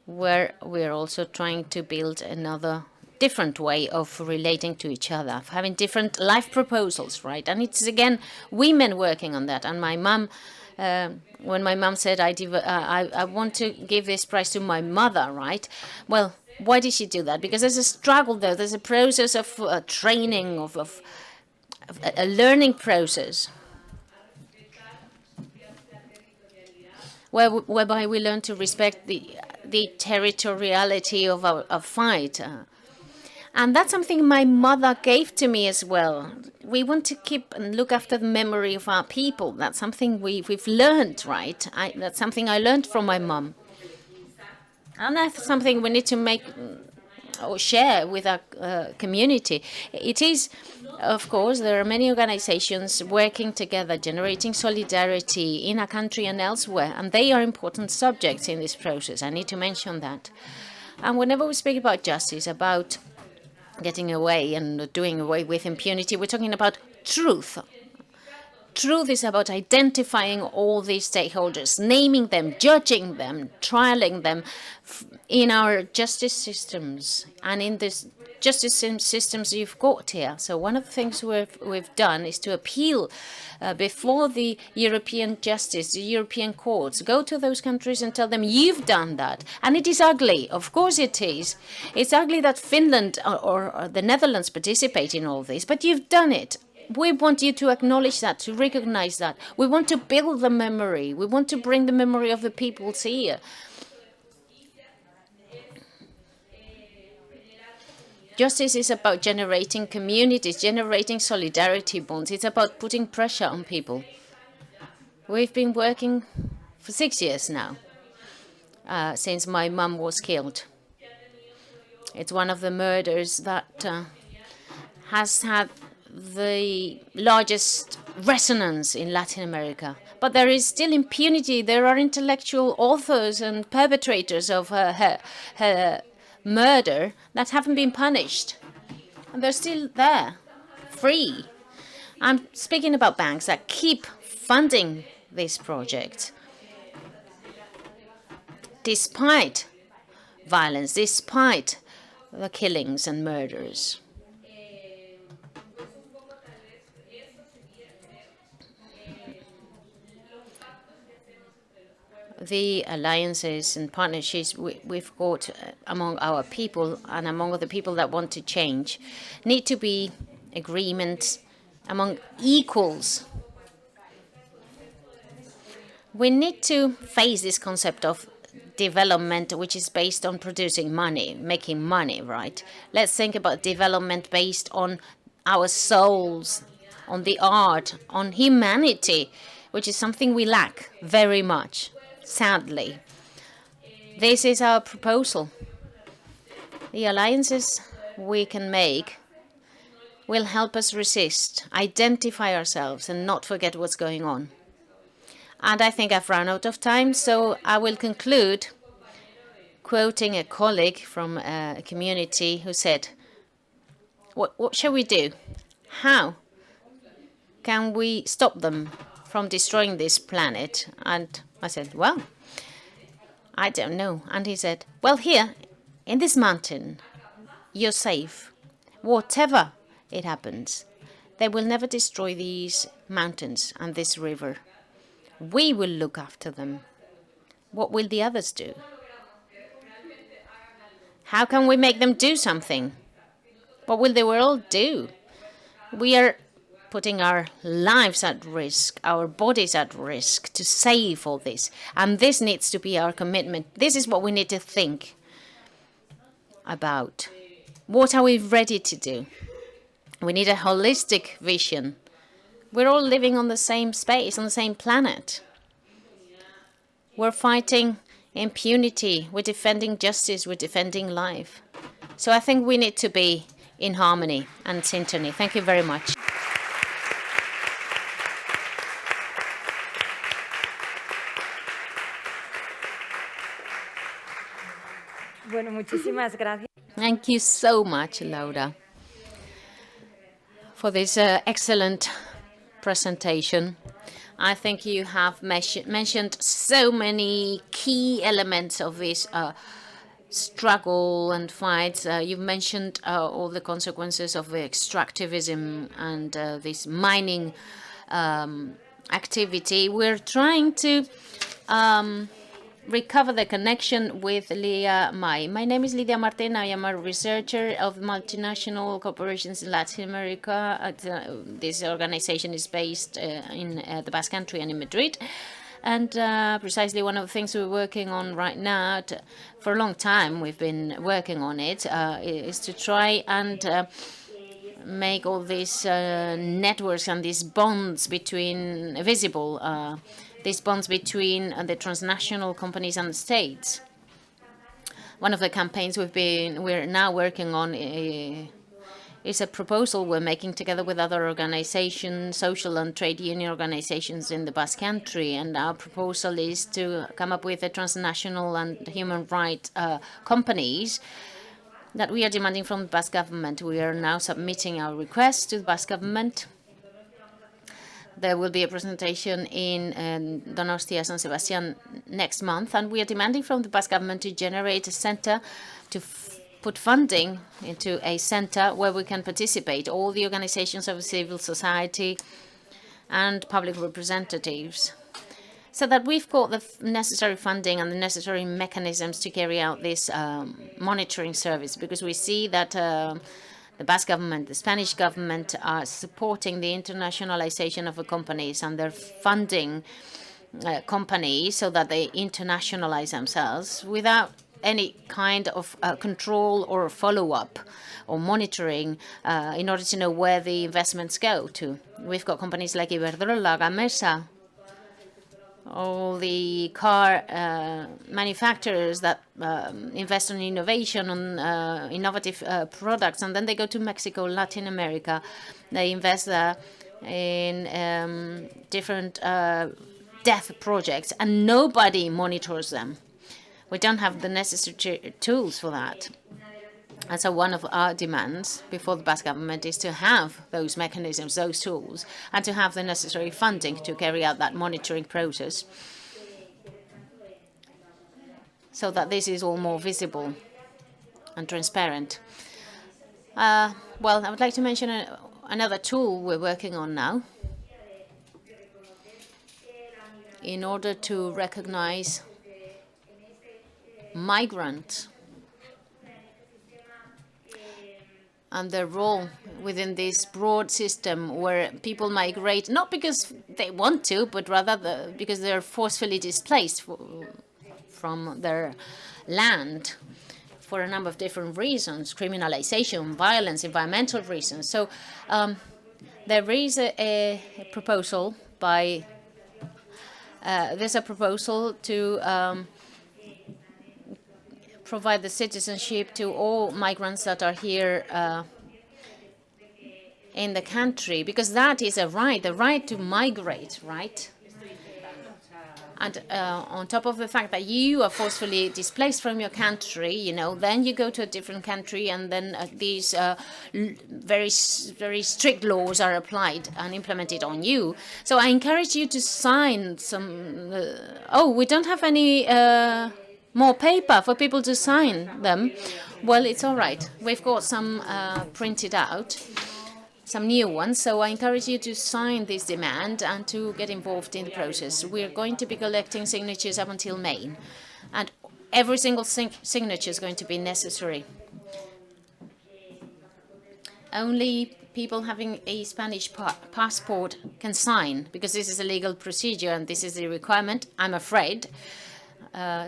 where we're also trying to build another different way of relating to each other, of having different life proposals, right? And it's, again, women working on that. And my mom, when my mom said, I want to give this prize to my mother, right? Well, why did she do that? Because there's a struggle there. There's a process of training, of a learning process, whereby we learn to respect the territoriality of our fight. And that's something my mother gave to me as well. We want to keep and look after the memory of our people. That's something we've learned, right? That's something I learned from my mum. And that's something we need to make or share with our community. It is, of course, there are many organizations working together, generating solidarity in our country and elsewhere, and they are important subjects in this process. I need to mention that. And whenever we speak about justice, about getting away and doing away with impunity, we're talking about truth. Truth is about identifying all these stakeholders, naming them, judging them, trialing them in our justice systems and in this justice systems you've got here. So one of the things we've done is to appeal before the European justice, the European courts. Go to those countries and tell them you've done that. And it is ugly. Of course it is. It's ugly that Finland or the Netherlands participate in all this, but you've done it. We want you to acknowledge that, to recognize that. We want to build the memory. We want to bring the memory of the peoples here. Justice is about generating communities, generating solidarity bonds. It's about putting pressure on people. We've been working for 6 years now, since my mum was killed. It's one of the murders that has had the largest resonance in Latin America. But there is still impunity. There are intellectual authors and perpetrators of her murder that haven't been punished. And they're still there, free. I'm speaking about banks that keep funding this project despite violence, despite the killings and murders. The alliances and partnerships we've got among our people and among the people that want to change need to be agreements among equals. We need to face this concept of development, which is based on producing money, making money, right? Let's think about development based on our souls, on the art, on humanity, which is something we lack very much. Sadly, this is our proposal. The alliances we can make will help us resist, identify ourselves, and not forget what's going on. And I think I've run out of time, so I will conclude quoting a colleague from a community who said, what shall we do? How can we stop them from destroying this planet? And I said, well, I don't know. And he said, well, here in this mountain, you're safe. Whatever it happens, they will never destroy these mountains and this river. We will look after them. What will the others do? How can we make them do something? What will the world do? We are putting our lives at risk, our bodies at risk to save all this. And this needs to be our commitment. This is what we need to think about. What are we ready to do? We need a holistic vision. We're all living on the same space, on the same planet. We're fighting impunity. We're defending justice. We're defending life. So I think we need to be in harmony and synchrony. Thank you very much. Bueno, muchísimas gracias. Thank you so much, Laura, for this excellent presentation. I think you have mentioned so many key elements of this struggle and fights. You've mentioned all the consequences of the extractivism and this mining activity. We're trying to recover the connection with Lidia May. My name is Lidia Martin. I am a researcher of multinational corporations in Latin America. This organization is based in the Basque Country and in Madrid. And precisely one of the things we're working on right now, for a long time we've been working on it, is to try and make all these networks and these bonds between visible, these bonds between the transnational companies and the states. One of the campaigns we're now working on is a proposal we're making together with other organizations, social and trade union organizations in the Basque Country. And our proposal is to come up with a transnational and human rights companies that we are demanding from the Basque government. We are now submitting our request to the Basque government. There will be a presentation in Donostia, San Sebastian next month, and we are demanding from the Basque government to generate a center, to put funding into a center where we can participate, all the organizations of civil society and public representatives, so that we've got the necessary funding and the necessary mechanisms to carry out this monitoring service, because we see that the Basque government, the Spanish government are supporting the internationalization of the companies, and they're funding companies so that they internationalize themselves without any kind of control or follow-up or monitoring in order to know where the investments go to. We've got companies like Iberdrola, Gamesa, all the car manufacturers that invest in innovation, on innovative products, and then they go to Mexico, Latin America. They invest in different death projects, and nobody monitors them. We don't have the necessary tools for that. And so one of our demands before the Basque government is to have those mechanisms, those tools, and to have the necessary funding to carry out that monitoring process, so that this is all more visible and transparent. Well, I would like to mention another tool we're working on now in order to recognize migrants and their role within this broad system where people migrate, not because they want to, but rather because they're forcefully displaced from their land for a number of different reasons: criminalization, violence, environmental reasons. So there is a proposal by, there's a proposal to provide the citizenship to all migrants that are here in the country, because that is a right, the right to migrate, right? And on top of the fact that you are forcefully displaced from your country, you know, then you go to a different country, and then these very strict laws are applied and implemented on you. So I encourage you to sign some. Oh, we don't have any more paper for people to sign them. Well, it's all right. We've got some printed out, some new ones. So I encourage you to sign this demand and to get involved in the process. We're going to be collecting signatures up until May, and every single signature is going to be necessary. Only people having a Spanish passport can sign, because this is a legal procedure and this is the requirement, I'm afraid.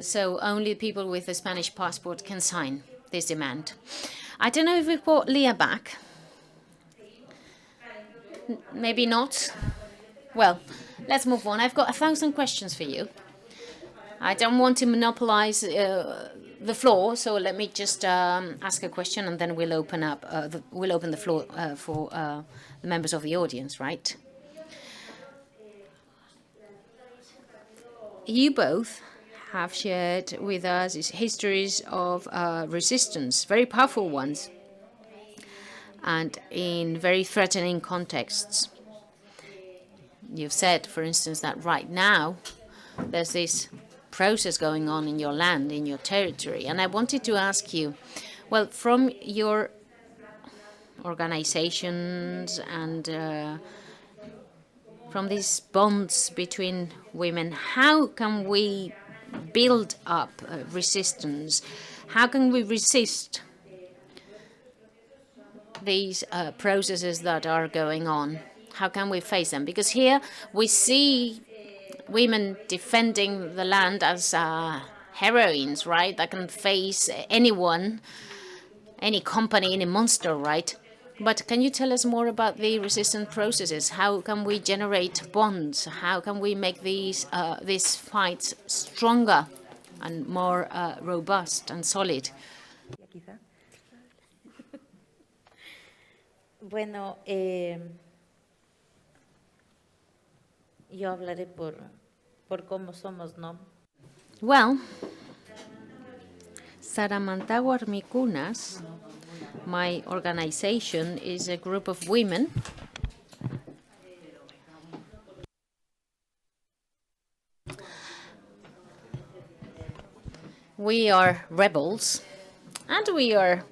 So only people with a Spanish passport can sign this demand. I don't know if we've got Leah back. Maybe not. Well, let's move on. I've got 1,000 questions for you. I don't want to monopolize the floor, so let me just ask a question, and then we'll open up. We'll open the floor for the members of the audience, right? You both have shared with us histories of resistance, very powerful ones, and in very threatening contexts. You've said, for instance, that right now there's this process going on in your land, in your territory. And I wanted to ask you, well, from your organizations and from these bonds between women, how can we build up resistance? How can we resist these processes that are going on? How can we face them? Because here we see women defending the land as heroines, right? That can face anyone, any company, any monster, right? But can you tell us more about the resistance processes? How can we generate bonds? How can we make these fights stronger and more robust and solid? Quizá. Bueno, yo hablaré por cómo somos, ¿no? Well, Saramanta Warmikunas, my organization, is a group of women we are rebels and we are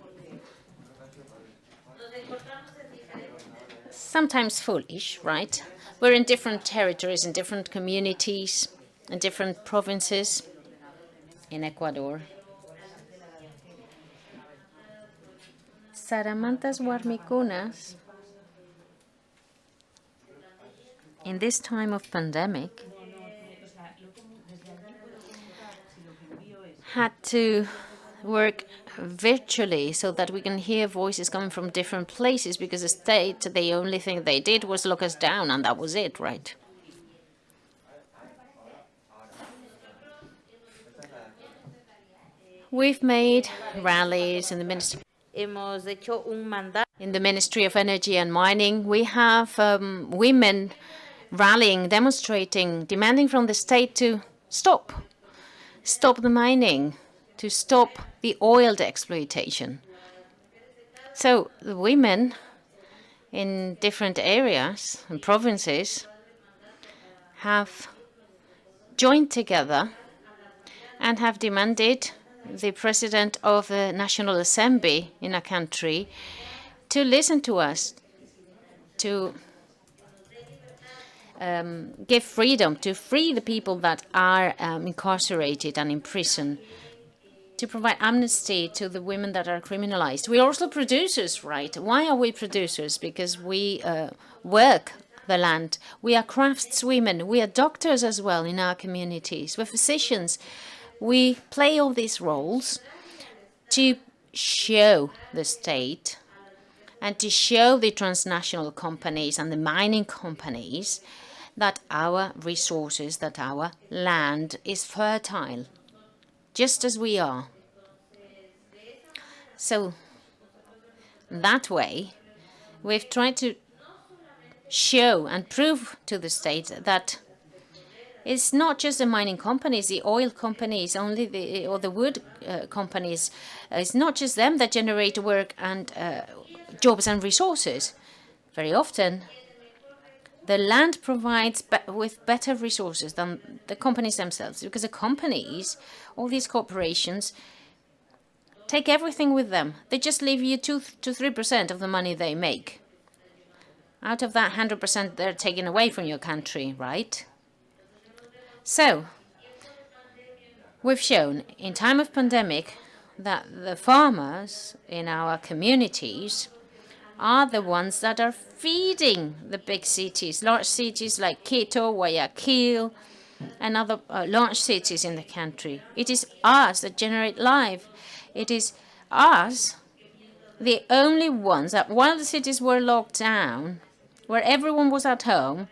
sometimes foolish, right? We're in different territories, in different communities, in different provinces in Ecuador. Saramantas Warmikunas, in this time of pandemic, had to work virtually so that we can hear voices coming from different places, because the state, the only thing they did was lock us down, and that was it, right? We've made rallies in the Ministry of Energy and Mining. We have women rallying, demonstrating, demanding from the state to stop the mining, to stop the oil exploitation. So the women in different areas and provinces have joined together and have demanded the president of the National Assembly in a country to listen to us, to give freedom, to free the people that are incarcerated and in prison, to provide amnesty to the women that are criminalized. We're also producers, right? Why are we producers? Because we work the land. We are craftswomen. We are doctors as well in our communities. We're physicians. We play all these roles to show the state and to show the transnational companies and the mining companies that our resources, that our land is fertile, just as we are. So that way, we've tried to show and prove to the state that it's not just the mining companies, the oil companies, or the wood companies. It's not just them that generate work and jobs and resources. Very often, the land provides with better resources than the companies themselves, because the companies, all these corporations, take everything with them. They just leave you 2 to 3% of the money they make. Out of that 100%, they're taken away from your country, right? So, we've shown in time of pandemic that the farmers in our communities are the ones that are feeding the big cities, large cities like Quito, Guayaquil, and other large cities in the country. It is us that generate life. It is us, the only ones that while the cities were locked down, where everyone was at home,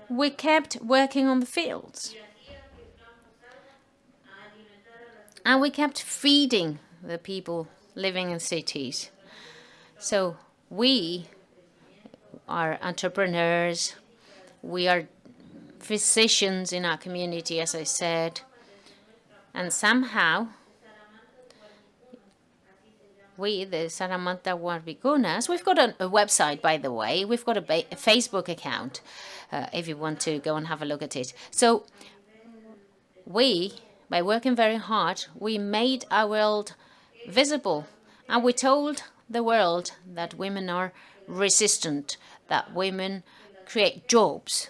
we kept working on the fields. And we kept feeding the people living in cities. So we are entrepreneurs, we are physicians in our community, as I said, and somehow we, the Saramanta Warmikunas, we've got a website, by the way. We've got a Facebook account, if you want to go and have a look at it. So we, by working very hard, we made our world visible. And we told the world that women are resistant, that women create jobs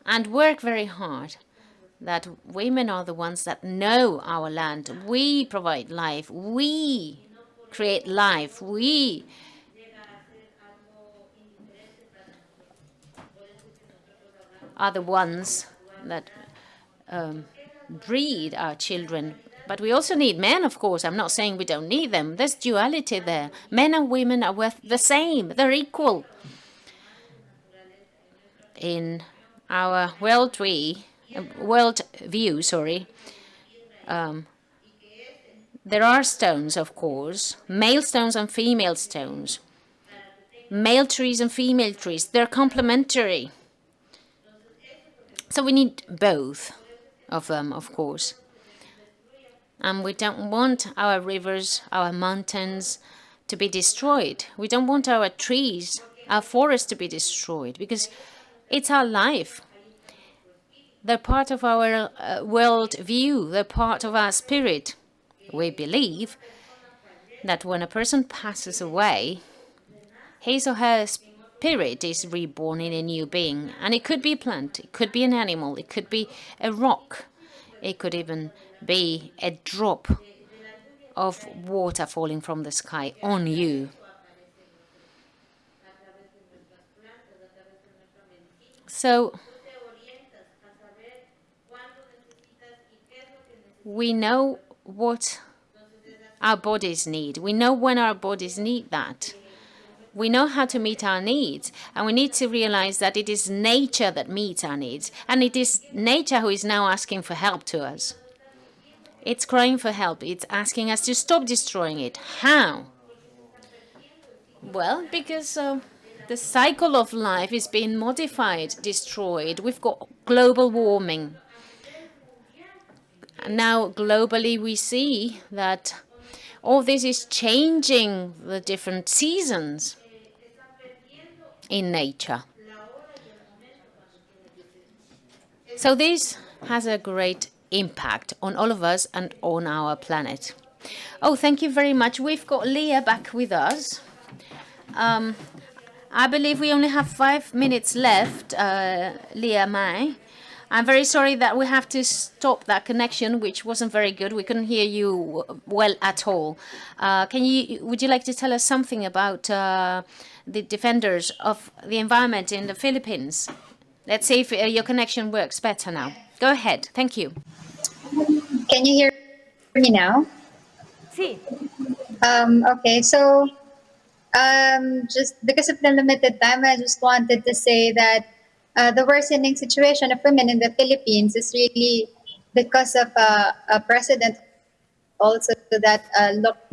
and work very hard, that women are the ones that know our land. We provide life. We create life. We are the ones that breed our children. But we also need men, of course. I'm not saying we don't need them. There's duality there. Men and women are worth the same. They're equal. In our world view, there are stones, of course, male stones and female stones, male trees and female trees. They're complementary. So we need both of them, of course. And we don't want our rivers, our mountains to be destroyed. We don't want our trees, our forests to be destroyed, because it's our life. They're part of our world view. They're part of our spirit. We believe that when a person passes away, his or her spirit is reborn in a new being. And it could be a plant, it could be an animal, it could be a rock, it could even be a drop of water falling from the sky on you. So we know what our bodies need. We know when our bodies need that. We know how to meet our needs, and we need to realize that it is nature that meets our needs, and it is nature who is now asking for help to us. It's crying for help. It's asking us to stop destroying it. How? Well, because the cycle of life is being modified, destroyed. We've got global warming. Now, globally, we see that all this is changing the different seasons in nature. So this has a great impact on all of us and on our planet. Oh, thank you very much. We've got Leah back with us. I believe we only have 5 minutes left, Leah May. I'm very sorry that we have to stop that connection, which wasn't very good. We couldn't hear you well at all. Would you like to tell us something about the defenders of the environment in the Philippines? Let's see if your connection works better now. Go ahead. Thank you. Can you hear me now? Sí. Okay, so just because of the limited time, I just wanted to say that the worsening situation of women in the Philippines is really because of a president also that looked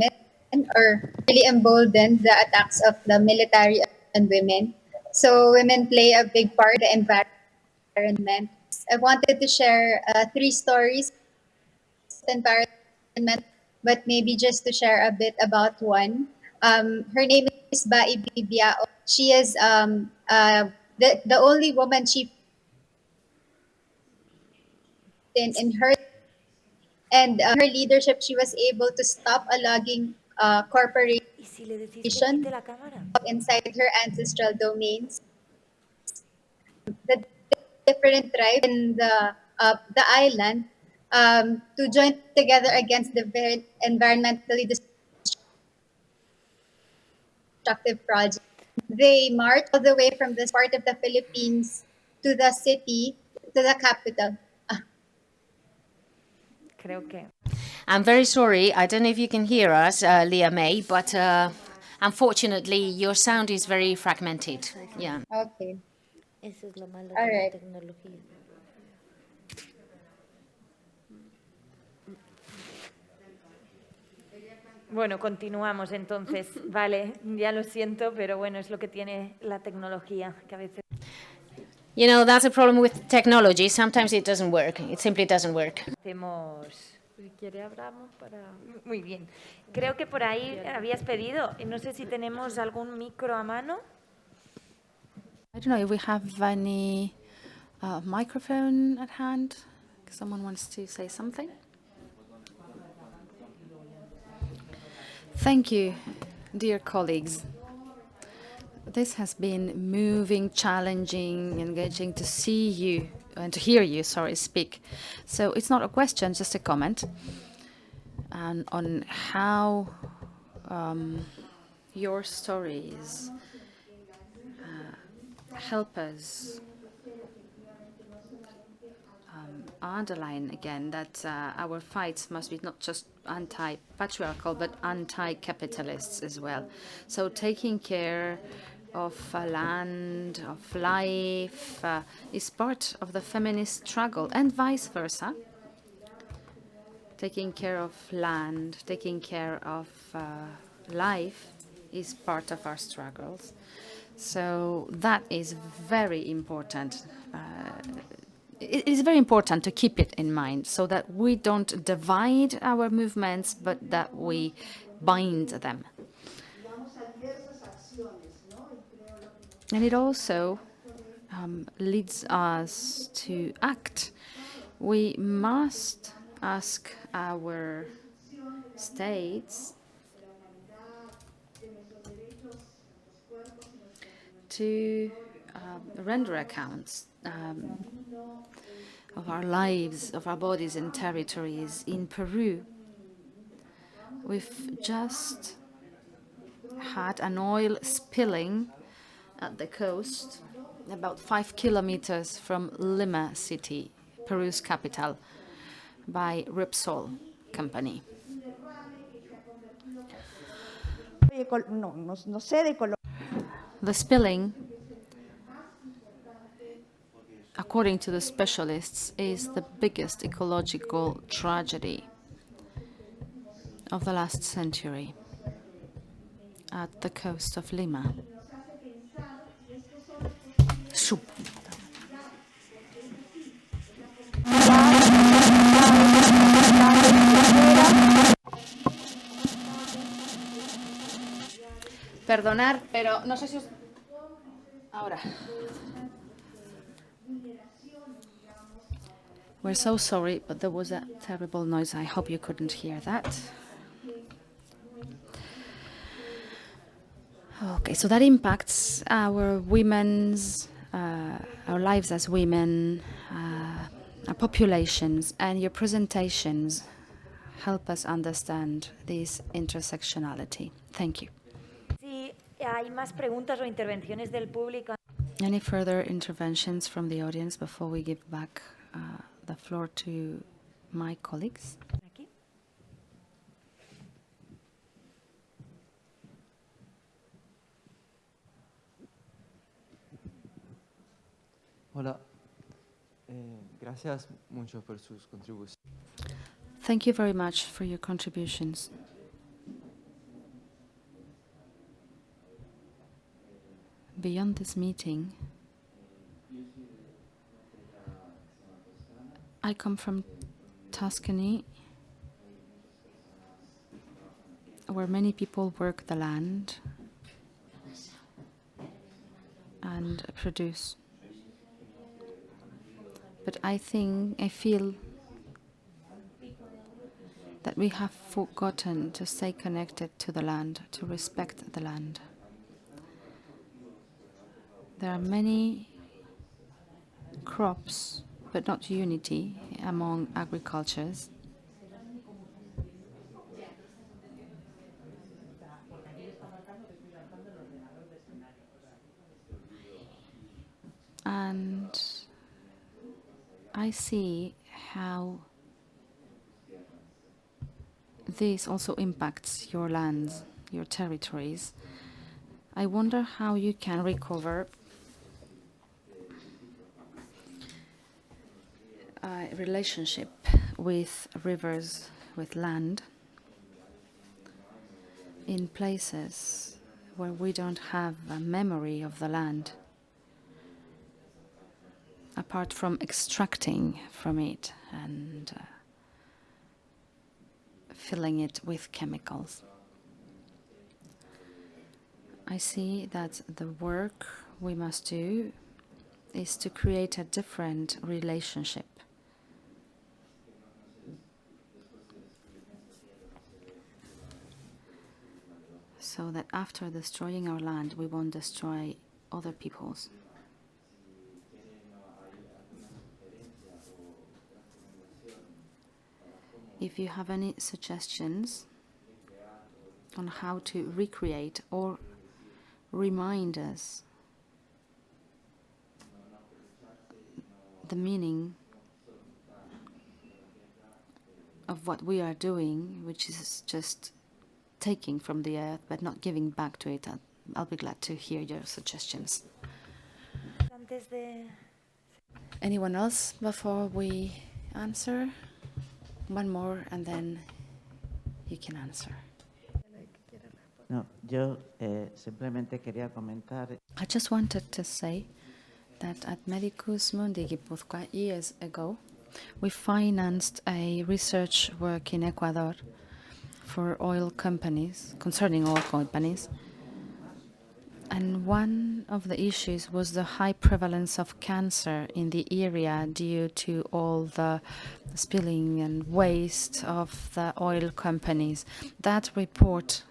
or really emboldened the attacks of the military on women. So women play a big part in the environment. I wanted to share 3 stories in environment, but maybe just to share a bit about one. Her name is Bai Bibiao. She is the only woman chief in her, and her leadership, she was able to stop a logging corporation inside her ancestral domains. The different tribes in the island to join together against the very environmentally destructive project. They marched all the way from this part of the Philippines to the city, to the capital. I'm very sorry. I don't know if you can hear us, Leah May, but unfortunately, your sound is very fragmented. Yeah. Okay. Eso es lo malo All de la right. tecnología. Bueno, continuamos entonces. Vale, ya lo siento, pero bueno, es lo que tiene la tecnología, que a veces... You know, that's a problem with technology. Sometimes it doesn't work. It simply doesn't work. Si quiere, abramos para... Muy bien. Creo que por ahí habías pedido, no sé si tenemos algún micro a mano. I don't know if we have any microphone at hand. Someone wants to say something. Thank you, dear colleagues. This has been moving, challenging, engaging to see you and to hear you, speak. So it's not a question, just a comment on how your stories help us underline again that our fights must be not just anti-patriarchal, but anti-capitalists as well. So taking care of land, of life, is part of the feminist struggle, and vice versa. Taking care of land, taking care of life is part of our struggles. So that is very important. It is very important to keep it in mind so that we don't divide our movements, but that we bind them. And it also leads us to act. We must ask our states to render accounts of our lives, of our bodies and territories. In Peru, we've just had an oil spilling at the coast, about 5 kilometers from Lima city, Peru's capital, by Repsol company. The spilling, according to the specialists, is the biggest ecological tragedy of the last century at the coast of Lima. Perdonar, pero no sé si os... Ahora. We're so sorry, but there was a terrible noise. I hope you couldn't hear that. Okay, so that impacts our women's, our lives as women, our populations, and your presentations help us understand this intersectionality. Thank you. Si hay más preguntas o intervenciones del público. Any further interventions from the audience before we give back the floor to my colleagues? Aquí. Hola, gracias mucho por sus contribuciones. Thank you very much for your contributions. Beyond this meeting, I come from Tuscany, where many people work the land and produce. But I feel that we have forgotten to stay connected to the land, to respect the land. There are many crops, but not unity among agricultures. And I see how this also impacts your lands, your territories. I wonder how you can recover a relationship with rivers, with land, in places where we don't have a memory of the land, apart from extracting from it and filling it with chemicals. I see that the work we must do is to create a different relationship. So that after destroying our land, we won't destroy other people's. If you have any suggestions on how to recreate or remind us the meaning of what we are doing, which is just taking from the earth but not giving back to it. I'll be glad to hear your suggestions. Anyone else before we answer? One more and then you can answer. No, yo simplemente quería comentar. I just wanted to say that at Medicus Mundi Gipuzkoa years ago, we financed a research work in Ecuador for oil companies, concerning oil companies. And one of the issues was the high prevalence of cancer in the area due to all the spilling and waste of the oil companies. That report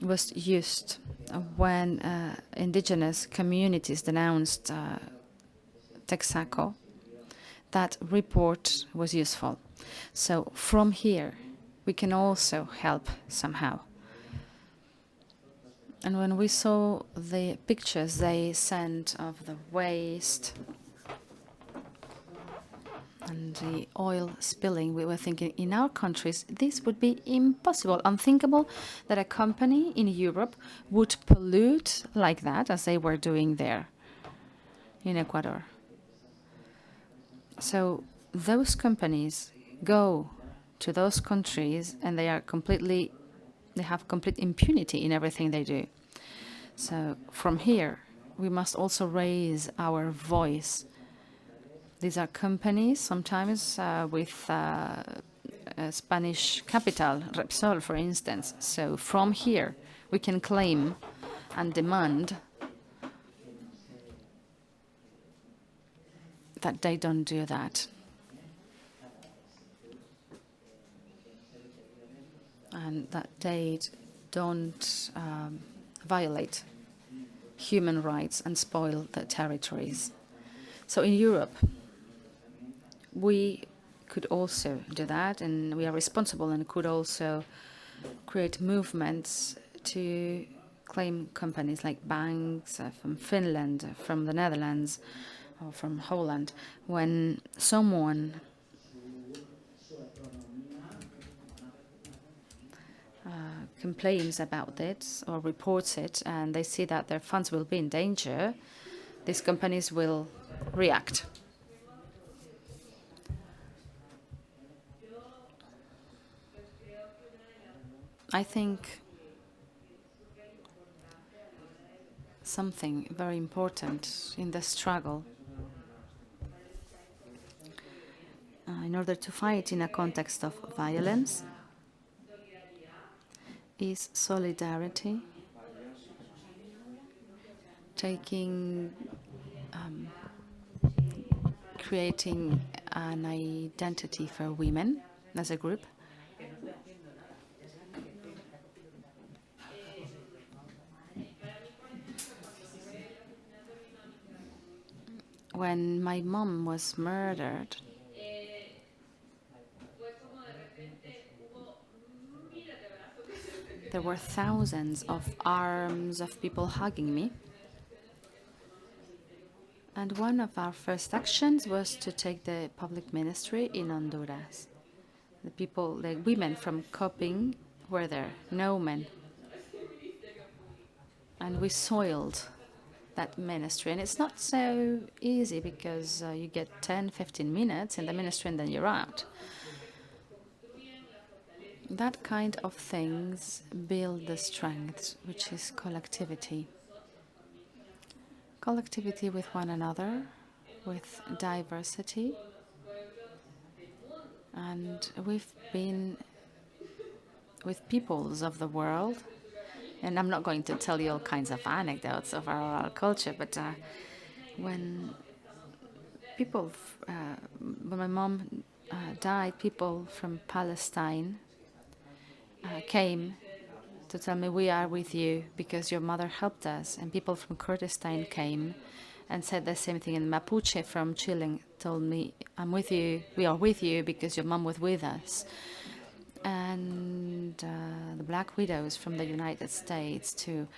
was used when indigenous communities denounced Texaco. That report was useful. So from here, we can also help somehow. And when we saw the pictures they sent of the waste and the oil spilling, we were thinking, in our countries, this would be impossible, unthinkable that a company in Europe would pollute like that, as they were doing there in Ecuador. So those companies go to those countries and they have complete impunity in everything they do. So from here, we must also raise our voice. These are companies, sometimes with a Spanish capital, Repsol, for instance. So from here, we can claim and demand that they don't do that. And that they don't violate human rights and spoil the territories. So in Europe, we could also do that, and we are responsible and could also create movements to claim companies like banks from Finland, from the Netherlands, or from Holland. When someone complains about it or reports it and they see that their funds will be in danger, these companies will react. I think something very important in the struggle in order to fight in a context of violence is solidarity, creating an identity for women as a group. When my mom was murdered, there were thousands of arms of people hugging me. And one of our first actions was to take the public ministry in Honduras. The women from COPINH were there, no men. And we soiled that ministry. And it's not so easy because you get 10, 15 minutes in the ministry and then you're out. That kind of things build the strength, which is collectivity. Collectivity with one another, with diversity. And we've been with peoples of the world. And I'm not going to tell you all kinds of anecdotes of our oral culture, but when my mom died, people from Palestine came to tell me, we are with you because your mother helped us. And people from Kurdistan came and said the same thing. And Mapuche from Chile told me, I'm with you, we are with you because your mom was with us. And the Black Widows from the United States too.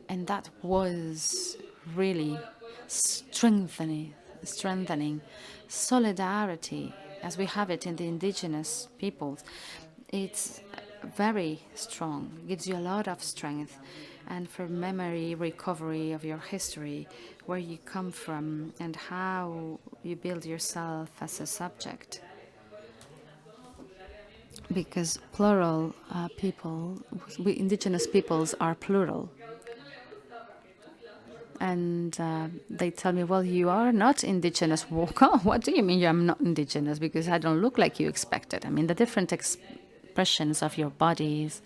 And that was really strengthening solidarity as we have it in the indigenous peoples, it's very strong, gives you a lot of strength, and for memory recovery of your history, where you come from and how you build yourself as a subject. Because plural people, we indigenous peoples are plural. And they tell me, well, you are not indigenous. What do you mean I'm not indigenous? Because I don't look like you expected. I mean, the different expressions of your bodies,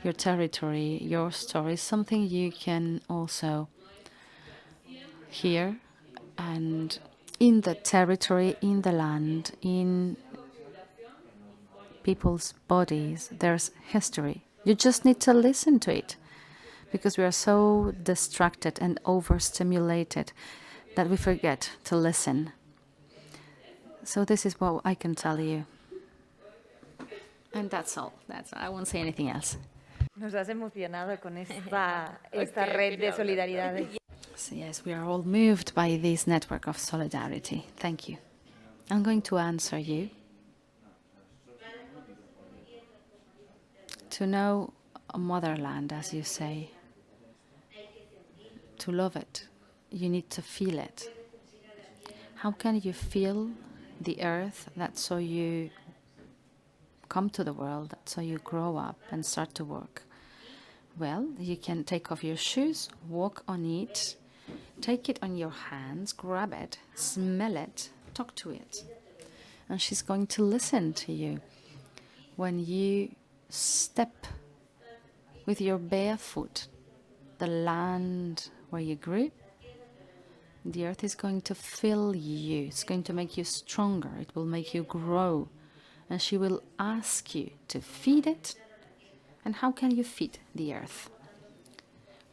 your territory, your story, is something you can also hear. And in the territory, in the land, in people's bodies, there's history. You just need to listen to it, because we are so distracted and overstimulated that we forget to listen. So this is what I can tell you. And that's all. I won't say anything else. Nos has emocionado con esta red de solidaridad. So yes, we are all moved by this network of solidarity. Thank you. I'm going to answer you. To know a motherland, as you say, to love it, you need to feel it. How can you feel the earth that saw you come to the world, that saw you grow up and start to work? Well, you can take off your shoes, walk on it, take it on your hands, grab it, smell it, talk to it. And she's going to listen to you. When you step with your bare foot, the land where you grew, the earth is going to fill you. It's going to make you stronger. It will make you grow. And she will ask you to feed it. And how can you feed the earth?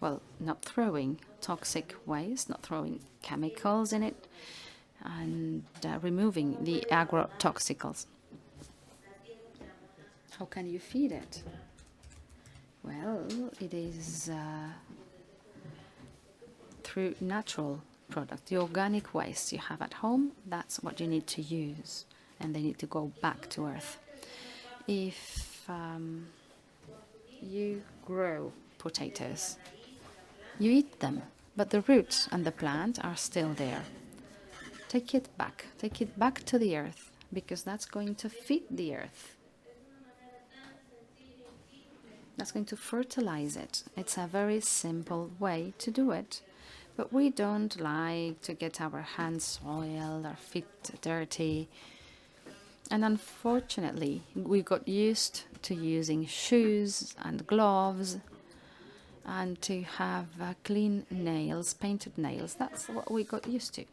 Well, not throwing toxic waste, not throwing chemicals in it, and removing the agrotoxicals. How can you feed it? Well, it is through natural product. The organic waste you have at home, that's what you need to use, and they need to go back to earth. If you grow potatoes, you eat them, but the roots and the plant are still there. Take it back to the earth, because that's going to feed the earth. That's going to fertilize it. It's a very simple way to do it. But we don't like to get our hands soiled, our feet dirty. And unfortunately, we got used to using shoes and gloves and to have clean nails, painted nails. That's what we got used to.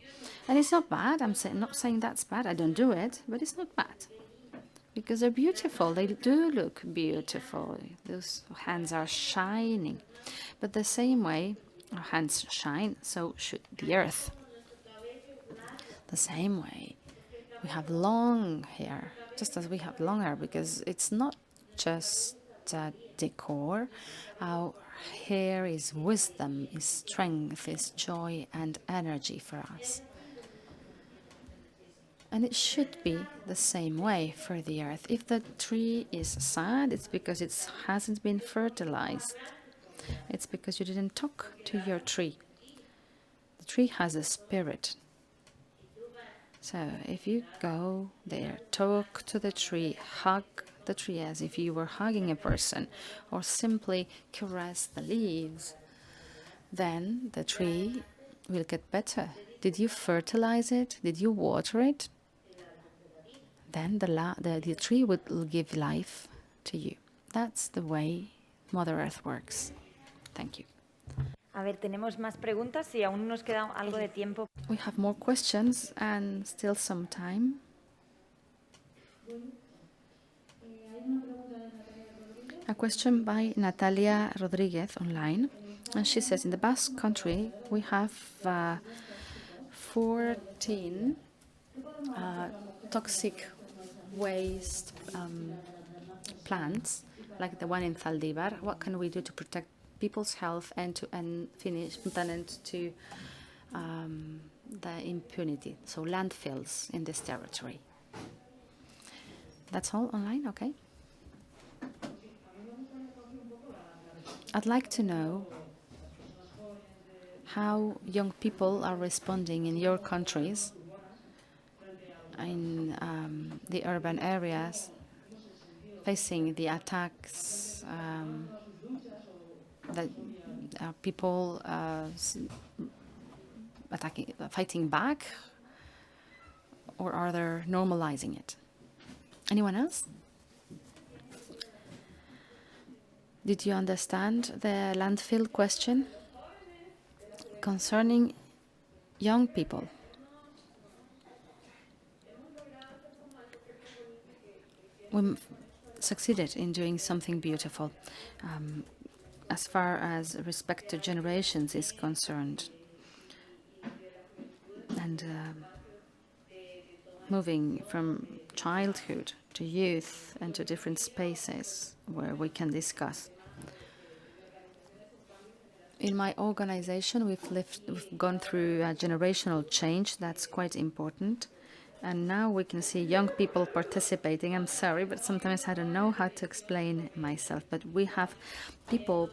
And it's not bad. I'm not saying that's bad. I don't do it, but it's not bad. Because they're beautiful. They do look beautiful. Those hands are shining. But the same way our hands shine, so should the earth. The same way we have long hair, just as we have long hair, because it's not just decor. Our hair is wisdom, is strength, is joy and energy for us. And it should be the same way for the earth. If the tree is sad, it's because it hasn't been fertilized. It's because you didn't talk to your tree. The tree has a spirit. So if you go there, talk to the tree, hug the tree as if you were hugging a person, or simply caress the leaves, then the tree will get better. Did you fertilize it? Did you water it? Then the tree will give life to you. That's the way Mother Earth works. Thank you. A ver, tenemos más preguntas y aún nos queda algo de tiempo. We have more questions and still some time. A question by Natalia Rodriguez online. And she says, in the Basque Country, we have 14 toxic waste plants, like the one in Zaldibar. What can we do to protect people's health and to finish to the impunity, so landfills in this territory? That's all online? Okay. I'd like to know how young people are responding in your countries, in the urban areas, facing the attacks that people fighting back, or are they normalizing it? Anyone else? Did you understand the landfill question? Concerning young people, we succeeded in doing something beautiful as far as respect to generations is concerned, and moving from childhood to youth and to different spaces where we can discuss. In my organization, we've gone through a generational change that's quite important. And now we can see young people participating. I'm sorry, but sometimes I don't know how to explain myself. But we have people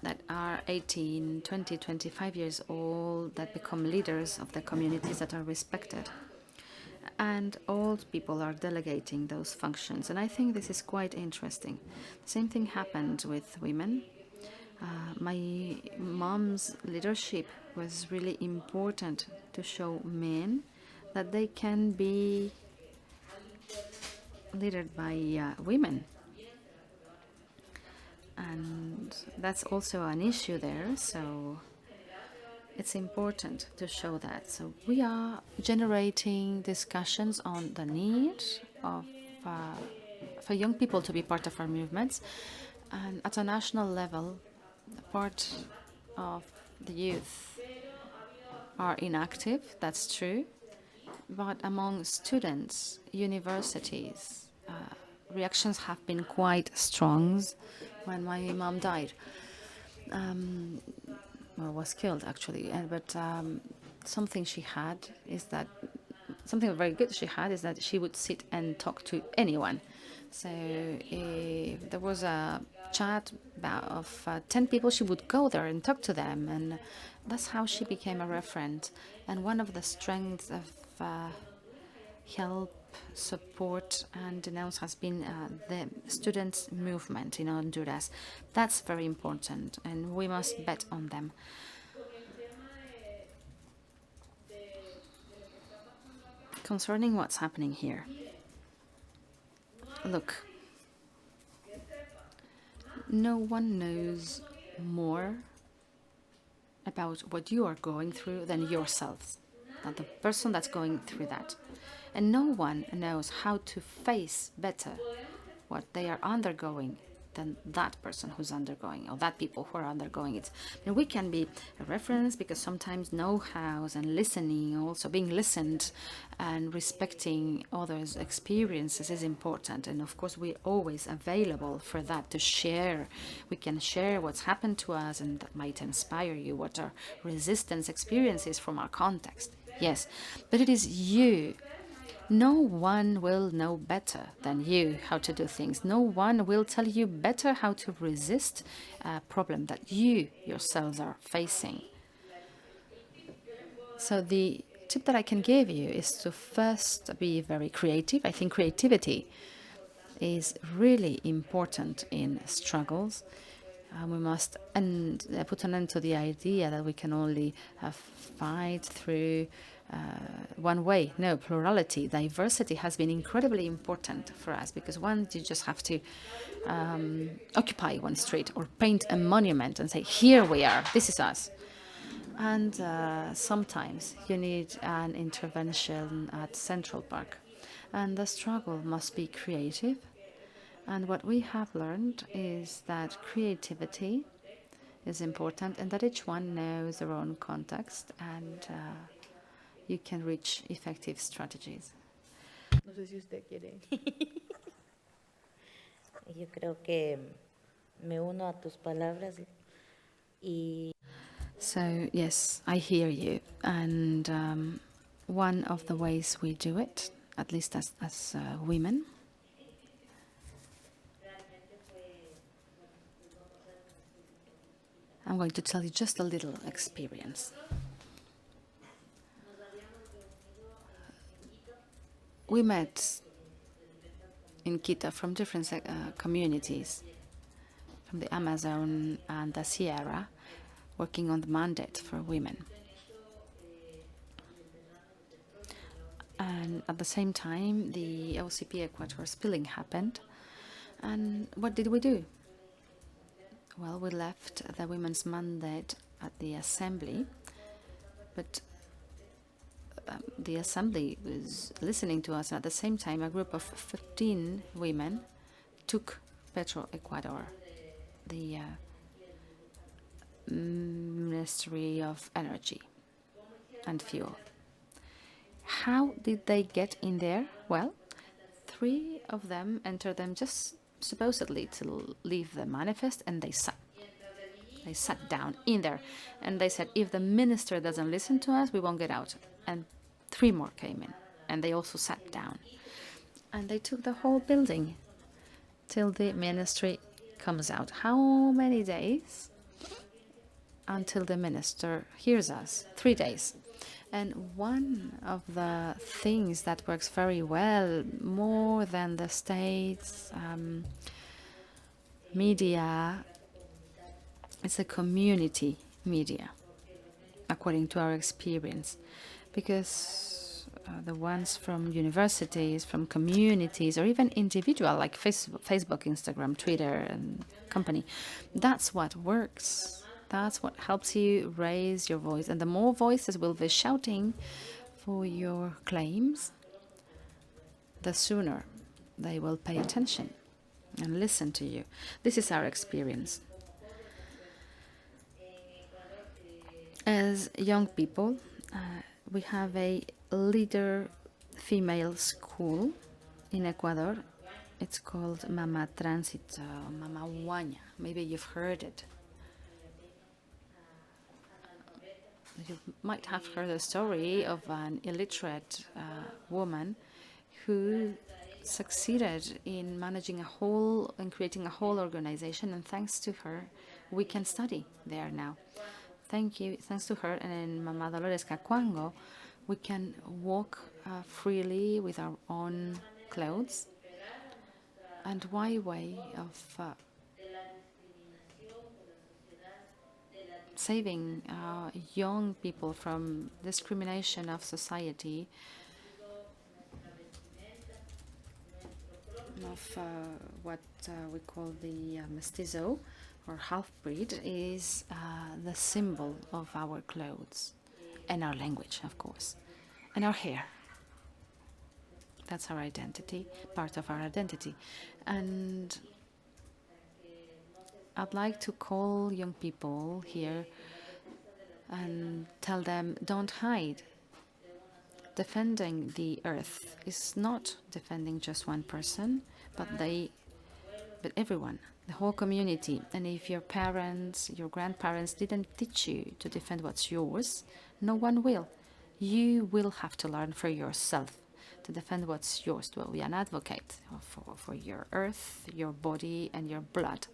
that are 18, 20, 25 years old that become leaders of the communities that are respected. And old people are delegating those functions. And I think this is quite interesting. The same thing happened with women. My mom's leadership was really important to show men that they can be led by women. And that's also an issue there, so it's important to show that. So we are generating discussions on the need of for young people to be part of our movements. And at a national level, part of the youth are inactive, that's true. But among students, universities, reactions have been quite strong. When my mom died, or was killed actually, but something very good she had is that she would sit and talk to anyone. So if there was a chat of 10 people, she would go there and talk to them, and that's how she became a referent. And one of the strengths of help, support, and denounce has been the students' movement in Honduras. That's very important, and we must bet on them. Concerning what's happening here, look, no one knows more about what you are going through than yourselves, than the person that's going through that. And no one knows how to face better what they are undergoing than that person who's undergoing, or that people who are undergoing it. And we can be a reference because sometimes know-hows and listening, also being listened and respecting others' experiences is important. And of course, we're always available for that to share. We can share what's happened to us, and that might inspire you, what our resistance experiences from our context. Yes, but it is you. No one will know better than you how to do things. No one will tell you better how to resist a problem that you yourselves are facing. So the tip that I can give you is to first be very creative. I think creativity is really important in struggles. We must put an end to the idea that we can only fight through one way. No, plurality, diversity has been incredibly important for us, because once you just have to occupy one street or paint a monument and say, here we are, this is us. And sometimes you need an intervention at Central Park. And the struggle must be creative. And what we have learned is that creativity is important, and that each one knows their own context, and you can reach effective strategies. No sé si usted quiere. Yo creo que me uno a tus palabras y. So yes, I hear you, and one of the ways we do it, at least as women, I'm going to tell you just a little experience. We met in Quito from different communities, from the Amazon and the Sierra, working on the mandate for women. And at the same time, the OCP Ecuador spilling happened. And what did we do? Well, we left the women's mandate at the assembly, but the assembly was listening to us. And at the same time, a group of 15 women took Petro Ecuador, the Ministry of Energy and Fuel. How did they get in there? Well, 3 of them entered them just supposedly to leave the manifest, and they sat down in there. And they said, if the minister doesn't listen to us, we won't get out. And 3 more came in, and they also sat down. And they took the whole building till the ministry comes out. How many days until the minister hears us? 3 days. And one of the things that works very well, more than the state's media, is a community media, according to our experience. Because the ones from universities, from communities, or even individual, like Facebook, Instagram, Twitter, and company, that's what works. That's what helps you raise your voice. And the more voices will be shouting for your claims, the sooner they will pay attention and listen to you. This is our experience. As young people, we have a leader female school in Ecuador. It's called Mama Tránsito, Mama Huaña. Maybe you've heard it. You might have heard the story of an illiterate woman who succeeded in managing and creating a whole organization, and thanks to her, we can study there now. Thanks to her and in Mama Dolores Cacuango, we can walk freely with our own clothes. And why way of saving young people from discrimination of society, of what we call the mestizo, or half-breed, is the symbol of our clothes and our language, of course, and our hair. That's our identity, part of our identity. And I'd like to call young people here and tell them, don't hide. Defending the earth is not defending just one person, but everyone, the whole community. And if your parents, your grandparents didn't teach you to defend what's yours, no one will. You will have to learn for yourself to defend what's yours, to be an advocate for your earth, your body, and your blood.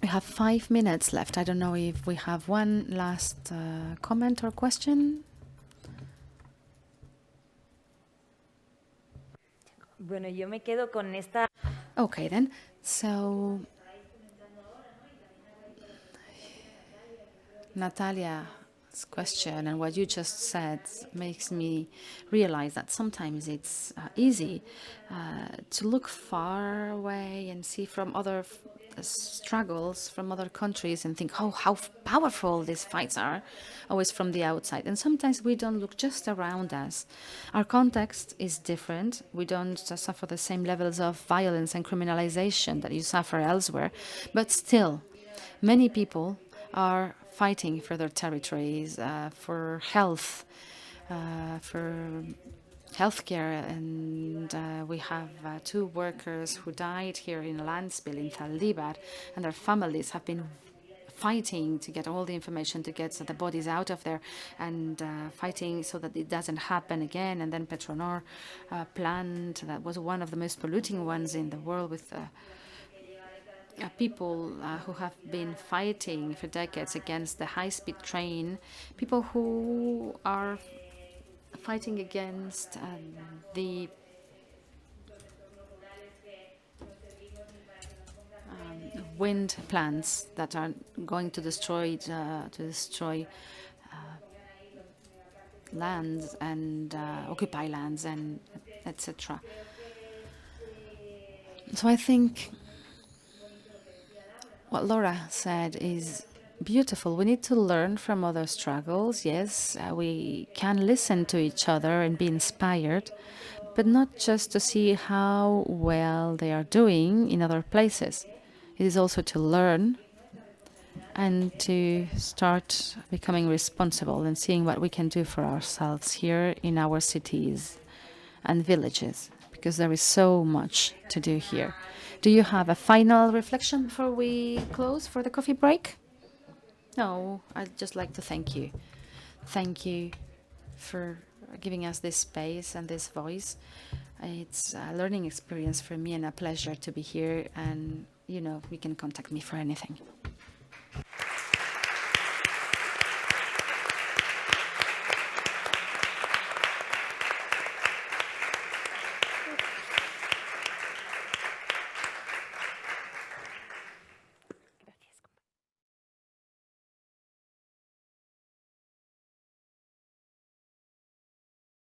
We have 5 minutes left. I don't know if we have one last comment or question. Bueno, yo me quedo con esta. Okay, then. So, Natalia's question and what you just said makes me realize that sometimes it's easy to look far away and see from other struggles from other countries and think, oh, how powerful these fights are, always from the outside. And sometimes we don't look just around us. Our context is different. We don't suffer the same levels of violence and criminalization that you suffer elsewhere. But still, many people are fighting for their territories, for health, for healthcare, and we have 2 workers who died here in a land spill in Zaldibar, and their families have been fighting to get all the information to get the bodies out of there, and fighting so that it doesn't happen again. And then Petronor plant that was one of the most polluting ones in the world with people who have been fighting for decades against the high-speed train, people who are fighting against the wind plants that are going to destroy lands and occupy lands and etc. So I think what Laura said is beautiful. We need to learn from other struggles. Yes, we can listen to each other and be inspired, but not just to see how well they are doing in other places. It is also to learn and to start becoming responsible and seeing what we can do for ourselves here in our cities and villages, because there is so much to do here. Do you have a final reflection before we close for the coffee break? No, I'd just like to thank you. Thank you for giving us this space and this voice. It's a learning experience for me and a pleasure to be here, and you know, you can contact me for anything.